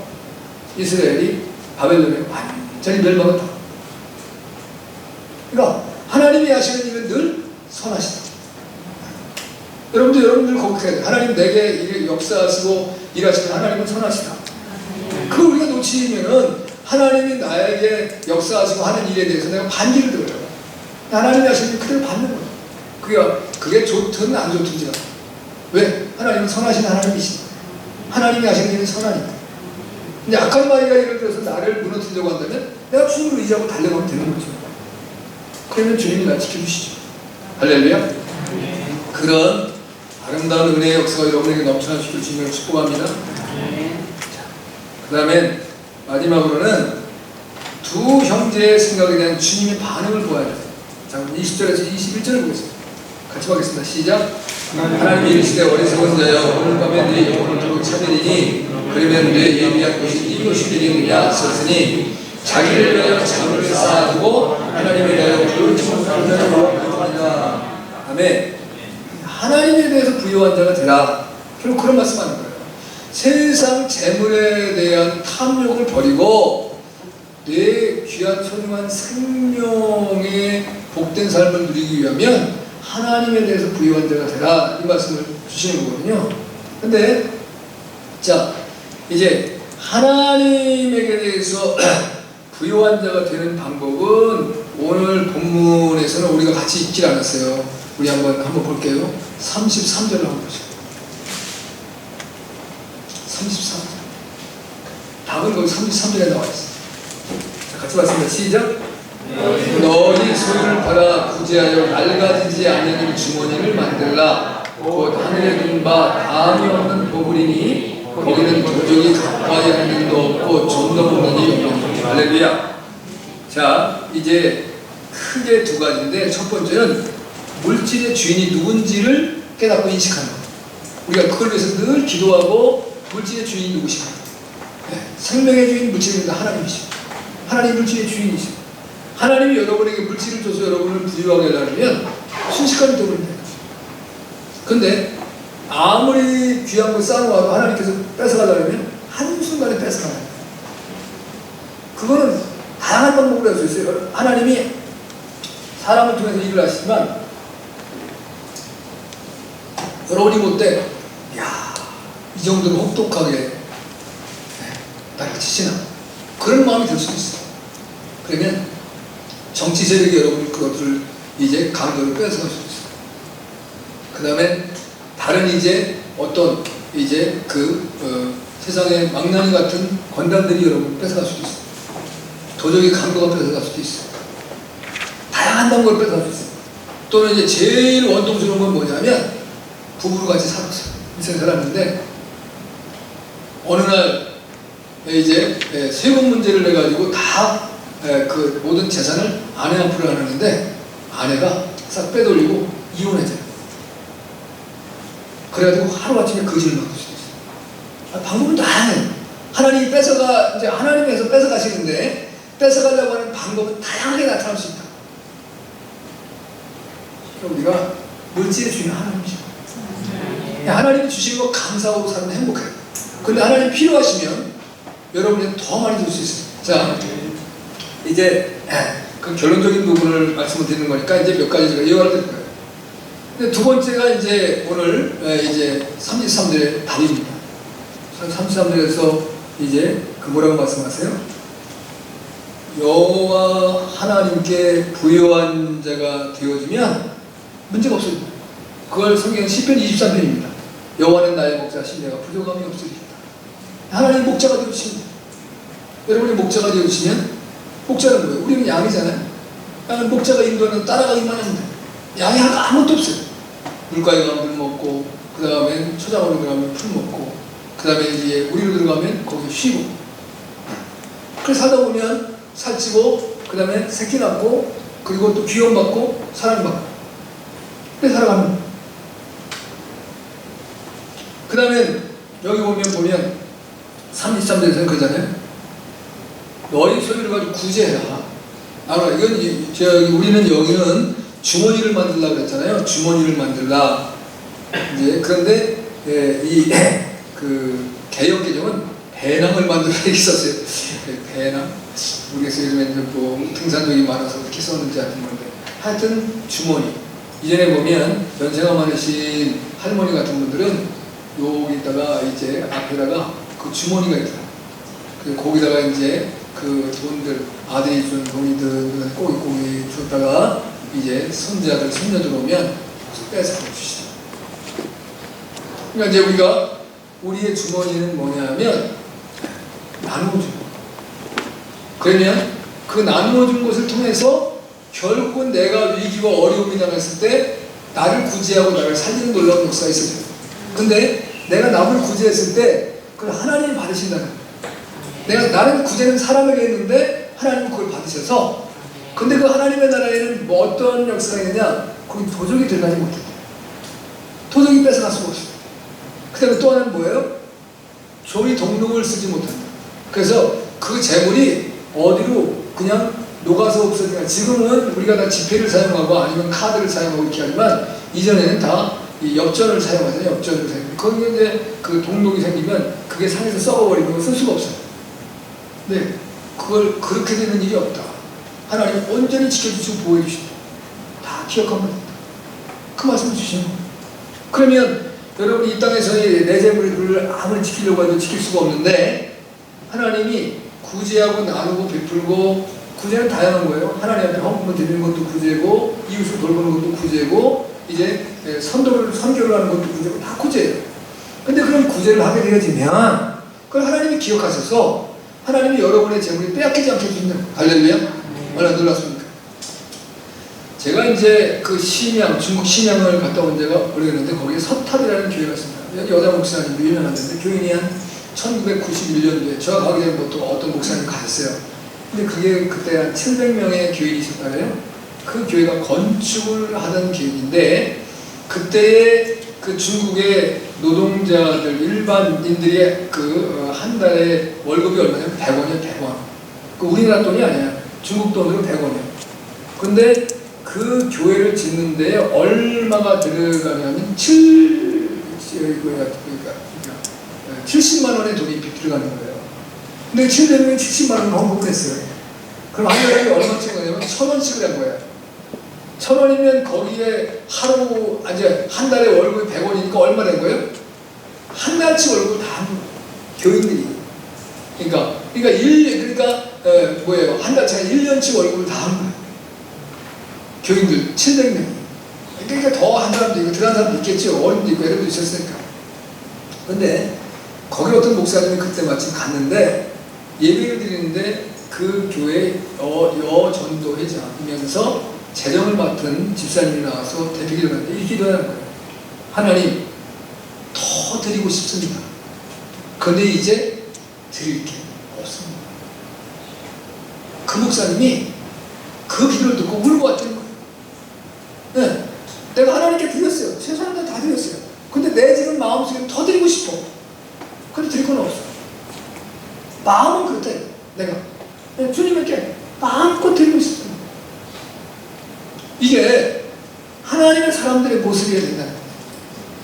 이스라엘이 바벨론에 완전히 멸망했다. 그러니까 하나님이 하시는 일은 늘 선하시다. 여러분들 거룩해야 돼요. 하나님 내게 역사하시고 일하시는 하나님은 선하시다. 그걸 우리가 놓치면은 하나님이 나에게 역사하시고 하는 일에 대해서 내가 반기를 들어요. 하나님이 하시는 일 그대로 받는 거예요. 그게 좋든 안 좋든지. 왜? 하나님은 선하신 하나님이시다. 하나님이 하시는 일은 선하니까. 근데 악한 마귀가 예를 들어서 나를 무너뜨리려고 한다면 내가 주님을 의지하고 달려가면 되는 거죠. 그러면 주님이 날 지켜주시죠. 할렐루야. 그런 아름다운 은혜의 역사가 여러분에게 넘쳐나시길 주님을 축복합니다. 그 다음에 마지막으로는 두 형제의 생각에 대한 주님의 반응을 보아야 돼요. 자, 20절에서 21절을 보겠습니다. 같이 보겠습니다. 시작. 하나님이 이르시되 어리석은 자여 오늘 밤에 네 영혼을 두고 찾으리니 그러면 내 예비한 것이 이것이 되겠느냐 썼으니 자기를 위하여 자물을 쌓아두고 하나님에 대하여 부요치 못하는 자를 부요하니라. 아멘. 하나님에 대해서 부요한 자가 되라. 결국 그런 말씀하는 거예요. 세상 재물에 대한 탐욕을 버리고 내 귀한 소중한 생명의 복된 삶을 누리기 위하면 하나님에 대해서 부유한 자가 되라, 이 말씀을 주시는 거거든요. 근데 자, 이제 하나님에게 대해서 부유한 자가 되는 방법은 오늘 본문에서는 우리가 같이 읽질 않았어요. 우리 한번 볼게요. 33절을 한번 보시죠. 33절. 답은 거기 33절에 나와 있어요. 자, 같이 말씀드립니다. 시작. 너희 소유를 팔아 구제하여 낡아지지 않는 주머니를 만들라. 곧 하늘에 둔 바 다함이 없는 보물이니 거기는 도적이 가까이 하는 도 없고 좀더 보느니 없는. 할렐루야. 자, 이제 크게 두 가지인데, 첫 번째는 물질의 주인이 누군지를 깨닫고 인식하는 것. 우리가 그걸 위해서 늘 기도하고 물질의 주인이 누구신가? 네, 생명의 주인 물질입니다. 하나님이시고, 하나님 물질의 주인이시고, 하나님이 여러분에게 물질을 줘서 여러분을 부유하게 하려면 순식간에 돈을 내요. 근데 아무리 귀한 걸 쌓아놓아도 하나님께서 뺏어가려면 한순간에 뺏어가요. 그거는 다양한 방법으로 할 수 있어요. 하나님이 사람을 통해서 일을 하시지만, 여러분이 볼 때, 야, 이 정도로 혹독하게 나를 치시나? 그런 마음이 들 수도 있어요. 그러면 정치 세력이 여러분 그것을 이제 강도로 뺏어갈 수 있어요. 그 다음에 다른 이제 어떤 이제 세상의 망나니 같은 권단들이 여러분 뺏어갈 수도 있어요. 도적의 강도가 뺏어갈 수도 있어요. 다양한 방법을 뺏어갈 수 있어요. 또는 이제 제일 원통스러운 건 뭐냐면, 부부로 같이 살았어요. 인생 살았는데 어느 날 이제 세금 문제를 내 가지고 다 그 모든 재산을 아내 앞으로 하는데 아내가 싹 빼돌리고 이혼해져요. 그래가지고 하루아침에 거지를 만들 수 있어요. 방법은 다양해요. 하나님이 이제 하나님에서 뺏어가시는데, 뺏어가려고 하는 방법은 다양하게 나타날 수 있다. 우리가 물질의 주인은 하나님이시고, 하나님이 주신 거 감사하고 살면 행복해요. 근데 하나님 필요하시면 여러분이 더 많이 줄 수 있어요. 자, 이제 그 결론적인 부분을 말씀을 드리는 거니까 이제 몇 가지 제가 예화를 드릴 거예요. 근데 두 번째가 이제 오늘 이제 33절의 답입니다. 33절에서 이제 그 뭐라고 말씀하세요? 여호와 하나님께 부유한 자가 되어지면 문제가 없어요. 그걸 성경 시편 23편입니다. 여호와는 나의 목자시니 내가 부족함이 없으리이다. 하나님 목자가 되어주십니다. 여러분이 목자가 되어주시면, 목자는 뭐예요? 우리는 양이잖아요. 양은 목자가 인도하는 따라가기만 합니다. 양이 아무것도 없어요. 물가에 가면 물 먹고, 그 다음에 초장으로 들어가면 풀 먹고, 그 다음에 이제 우리로 들어가면 거기 쉬고. 그래서 살다 보면 살찌고, 그 다음에 새끼 낳고, 그리고 또 귀염받고 사랑받고, 그래서 살아가는 거예요. 그 다음에 여기 보면 33절에서는 그러잖아요. 너희 소유를 가지고 구제해라. 이건 우리는 여기는 주머니를 만들려고 그랬잖아요. 주머니를 만들라. 이제 그런데 그 개역 개정은 배낭을 만들라 이렇게 썼어요. 배낭. 우리에서 요즘에 뭐 등산족이 많아서 이렇게 썼는지 하여튼 건데, 하여튼 주머니. 이전에 보면 연세가 많으신 할머니 같은 분들은 여기다가 이제 앞에다가 그 주머니가 있더라고요. 거기다가 이제 그 돈들, 아들이 준 돈이들 꼬깃꼬깃 줬다가 이제 손자들, 손녀들 오면 뺏어 주시죠. 그러니까 이제 우리의 주머니는 뭐냐면 나누어준 거. 그러면 그 나누어준 것을 통해서 결국은 내가 위기와 어려움이 당했을 때 나를 구제하고 나를 살리는 놀라운 역사가 있어요. 근데 내가 남을 구제했을 때 그걸 하나님이 받으신다는 거예요. 나는 구제는 사람에게 했는데 하나님은 그걸 받으셔서, 근데 그 하나님의 나라에는 뭐 어떤 역사가 있느냐, 거기 도적이 들어가지 못했다. 도적이 뺏어갈 수가 없어요. 그 다음에 또 하나는 뭐예요? 종이 동록을 쓰지 못한다. 그래서 그 재물이 어디로 그냥 녹아서 없어지냐. 지금은 우리가 다 지폐를 사용하고 아니면 카드를 사용하고 이렇게 하지만, 이전에는 다 이 엽전을 사용하잖아요. 엽전을 사용하고. 거기에 이제 그 동록이 생기면 그게 상에서 썩어버리고 쓸 수가 없어요. 네, 그걸 그렇게 되는 일이 없다. 하나님 온전히 지켜주시고 보호해 주신다. 다 기억하면 된다. 그 말씀을 주시는 거예요. 그러면 여러분이 이 땅에서의 내 재물을 아무리 지키려고 해도 지킬 수가 없는데 하나님이 구제하고 나누고 베풀고, 구제는 다양한 거예요. 하나님한테 헌금을 드리는 것도 구제고, 이웃을 돌보는 것도 구제고, 이제 선교를 하는 것도 구제고, 다 구제예요. 근데 그런 구제를 하게 되어지면 그걸 하나님이 기억하셔서 하나님이 여러분의 재물이 빼앗기지 않게 해주신다. 할렐루야. 얼마나 놀랐습니까? 제가 이제 그 심양, 중국 심양을 갔다 온 데가 오래됐는데 거기에 서탑이라는 교회가 있습니다. 여자 목사님 유명한데 교인이 한 1991년도에 저와 가기 전에 또 어떤 목사님 가셨어요. 근데 그게 그때 한 700명의 교인이 있었다고요. 그 교회가 건축을 하던 교인인데 그때의 그 중국의 노동자들, 일반인들의 그 한 달에 월급이 얼마냐면 100원이에요, 100원. 그 우리나라 돈이 아니야. 중국 돈으로 100원이에요. 근데 그 교회를 짓는데 얼마가 들어가냐면 70만 원의 돈이 들어가는 거예요. 근데 700명이 70만 원을 헌금을 했어요. 그럼 한 달에 얼마씩 하냐면 1,000원씩을 한 거예요. 1,000원이면 거기에 하루, 이제 한 달에 월급이 100원이니까 얼마 된 거예요? 한 달치 월급을 다 한 거예요. 교인들이. 그러니까 뭐예요? 한 달치 1년치 월급을 다 한 거예요. 교인들 700명. 그러니까 더 한 사람도 있고, 들어간 사람도 있겠죠. 어른도 있고, 애들도 있었으니까. 근데, 거기 어떤 목사님이 그때 마침 갔는데, 예배를 드리는데, 그 교회 여전도 회장이면서 재정을 맡은 집사님이 나와서 대표기도를 하는데, 이 기도하는 거예요. 하나님, 더 드리고 싶습니다. 그런데 이제 드릴 게 없습니다. 그 목사님이 그 기도를 듣고 울고 왔다는 거예요. 네, 내가 하나님께 드렸어요. 최소한 다 드렸어요. 근데 내 지금 마음속에 더 드리고 싶어. 근데 드릴 건 없어. 마음은 그렇다. 내가 주님께 마음껏 드리고 싶습니다. 이게 하나님의 사람들의 모습이어야 된다는 거예요.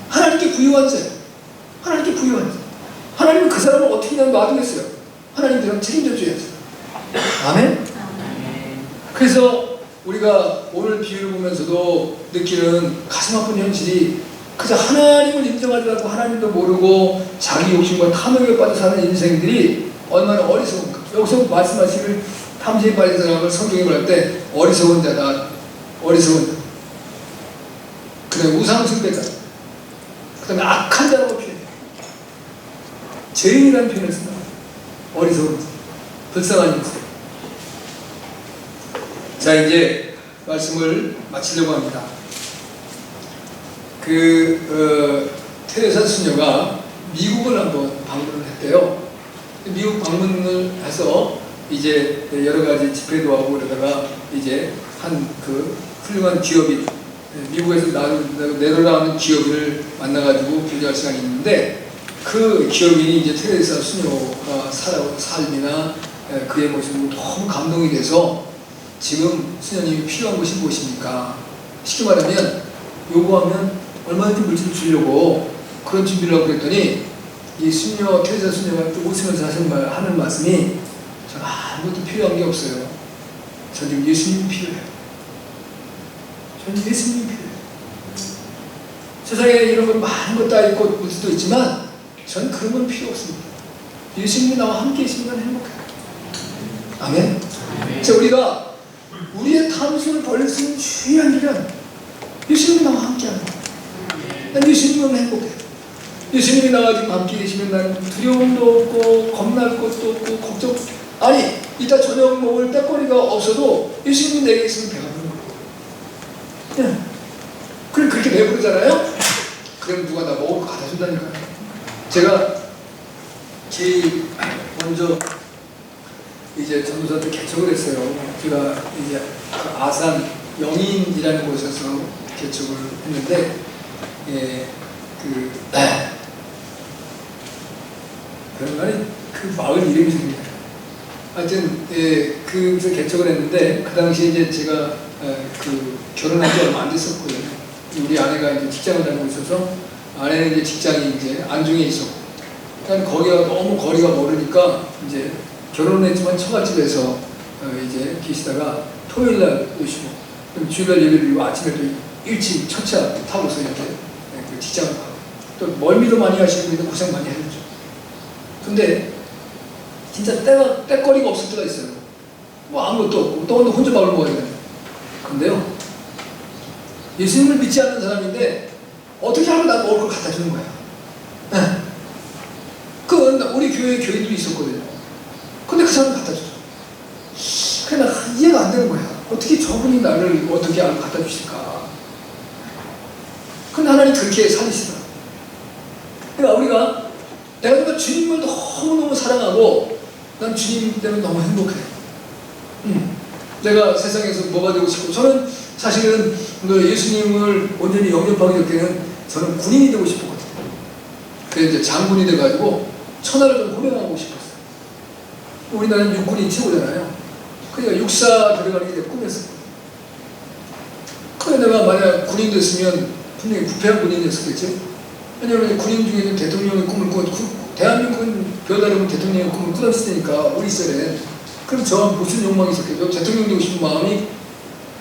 하나님께 부유한 자예요. 하나님께 부유한 자. 하나님은 그 사람을 어떻게 그냥 놔두겠어요. 하나님들은 책임져 줘야죠. 아멘? 그래서 우리가 오늘 비유를 보면서도 느끼는 가슴 아픈 현실이 그저 하나님을 인정하지 않고 하나님도 모르고 자기 욕심과 탐욕에 빠져 사는 인생들이 얼마나 어리석은가. 여기서 말씀하시길 탐지에 빠진 사람을 성경에 말할 때 어리석은 자다. 어리석은 자. 그 다음에 우상숭배자. 그 다음에 악한 자라고 표현해요. 죄인이라는 표현을 쓴다. 어리석은 자. 불쌍한 인생. 자, 이제 말씀을 마치려고 합니다. 테레사 수녀가 미국을 한번 방문을 했대요. 미국 방문을 해서 이제 여러 가지 집회도 하고 그러다가 이제 한 그 훌륭한 기업인, 미국에서 내려나오는 기업인을 만나가지고 교제할 시간이 있는데 그 기업인이 이제 테레사 수녀가 살아온 삶이나 그의 모습으로 너무 감동이 돼서 지금 수녀님이 필요한 것이 무엇입니까? 쉽게 말하면 요구하면 얼마든지 물질을 주려고 그런 준비를 하고 그랬더니 이 수녀, 테레사 수녀가 또 웃으면서 하는 말씀이 전 아무것도 필요한 게 없어요. 전 지금 예수님이 필요해요. 전 예수님이 필요해요. 세상에 이런 건 많은 것 다 있고 물질도 있지만 전 그런 건 필요 없습니다. 예수님이 나와 함께 있으면 행복해요. 아멘? 자, 우리가 우리의 탐심을 버릴 수 있는 유일한 길은 예수님이 나와 함께하는 거예요. 난 예수님은 행복해. 예수님이 나와 지금 함께 계시면 나는 두려움도 없고 겁날 것도 없고 걱정. 아니 이따 저녁 먹을 떼거리가 없어도 예수님이 내게 있으면 배가 부른 거예요. 네. 그럼 그렇게 배부르잖아요. 그럼 누가 나 먹을 거 갖다 준다니까요. 제가 제일 먼저 이제 전도사한테 개척을 했어요. 제가 이제 아산 영인이라는 곳에서 개척을 했는데, 그런 말이 그 마을 이름이 생겨요. 하여튼, 그래서 개척을 했는데, 그 당시에 이제 제가 결혼한 지 얼마 안 됐었고요. 우리 아내가 이제 직장을 다니고 있어서, 아내는 이제 직장이 이제 안중에 있었고, 그러니까 거기가 너무 거리가 멀으니까 이제 결혼은 했지만 처갓집에서 이제 계시다가 토요일 날 오시고, 그럼 주일날 예배를 드리고 아침에 또 일찍 첫차 타고서 이렇게 그 직장을 가고, 또 멀미도 많이 하시는 분들 고생 많이 해주죠. 근데 진짜 때거리가 없을 때가 있어요. 뭐 아무것도 없고 또 혼자 밥을 먹어야 돼요. 근데요, 예수님을 믿지 않는 사람인데 어떻게 하면 나 먹을 걸 갖다 주는 거야. 네. 우리 교회에 교인들이 있었거든요. 근데 그 사람을 갖다 줬어. 그래, 나 이해가 안 되는 거야. 어떻게 저분이 나를 어떻게 갖다 주실까. 근데 하나님 그렇게 살리시더라. 그러니까 내가 정말 주님을 너무너무 사랑하고 난 주님 때문에 너무 행복해. 내가 세상에서 뭐가 되고 싶고, 저는 사실은 예수님을 온전히 영접하기 전에는 저는 군인이 되고 싶었거든요. 그래서 이제 장군이 돼가지고 천하를 좀 호명하고 싶었어요. 우리나라는 육군이 최고잖아요. 그러니까 육사 들어가는 게 내 꿈이었어요. 그래, 내가 만약 군인 됐으면 분명히 부패한 군인이 됐었겠지. 왜냐하면 군인 중에는 대통령의 꿈을 꾸고, 대한민국은 별다른 대통령의 꿈을 꾸었을 테니까 우리 시절에. 그럼 저 무슨 욕망이 있었겠죠? 대통령 되고 싶은 마음이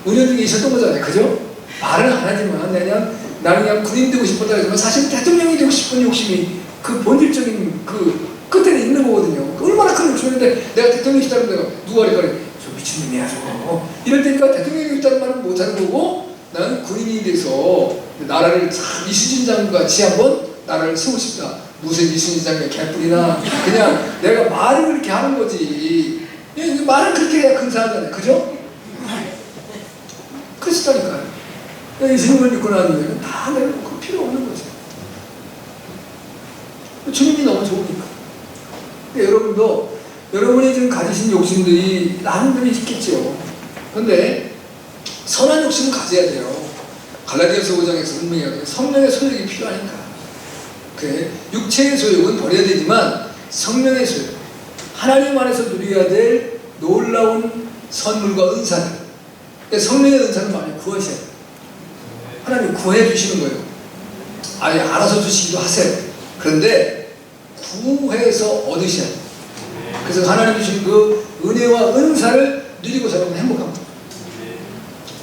은연중에 있었던 거잖아요. 그죠? 말은 안 하지만 나는 그냥 군인 되고 싶었다 하지만 사실 대통령이 되고 싶은 욕심이 그 본질적인 그 끝에는 있는 거거든요. 얼마나 큰 욕심인데 내가 대통령이 있다는 내가 누가 그래? 저 미친놈이야 저거. 이럴 테니까 대통령이 있다는 말은 못하는 거고, 나는 군인이 돼서 나라를 참 이순신 장군같이 한번 나라를 세우고 싶다. 무슨 이순신 장군의 개뿔이나, 그냥 내가 말을 그렇게 하는 거지. 말은 그렇게 해야 근사하잖아요. 그죠? 그랬다니까요. 예수님을 믿고 나면 다 내가 그 필요 없는 거죠. 주님이 너무 좋으니까. 여러분도 여러분이 지금 가지신 욕심들이 나름대로 있겠죠. 그런데 선한 욕심을 가져야 돼요. 갈라디아서 5장에서 분명히 하거든요. 성령의 소욕이 필요하니까. 그래, 육체의 소욕은 버려야 되지만 성령의 소욕, 하나님 안에서 누려야 될 놀라운 선물과 은사들, 성령의 은사를 많이 구하셔야 돼요. 하나님 구해 주시는 거예요. 아예 알아서 주시기도 하세요. 그런데 구해서 얻으셔야 돼요. 그래서 하나님 주신 그 은혜와 은사를 누리고 살면 행복합니다.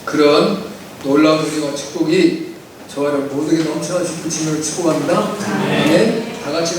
그런 놀라운 은혜와 축복이 저와 여러분 모두에게 넘쳐나실 그 진노를 축복합니다. 아멘. 다 같이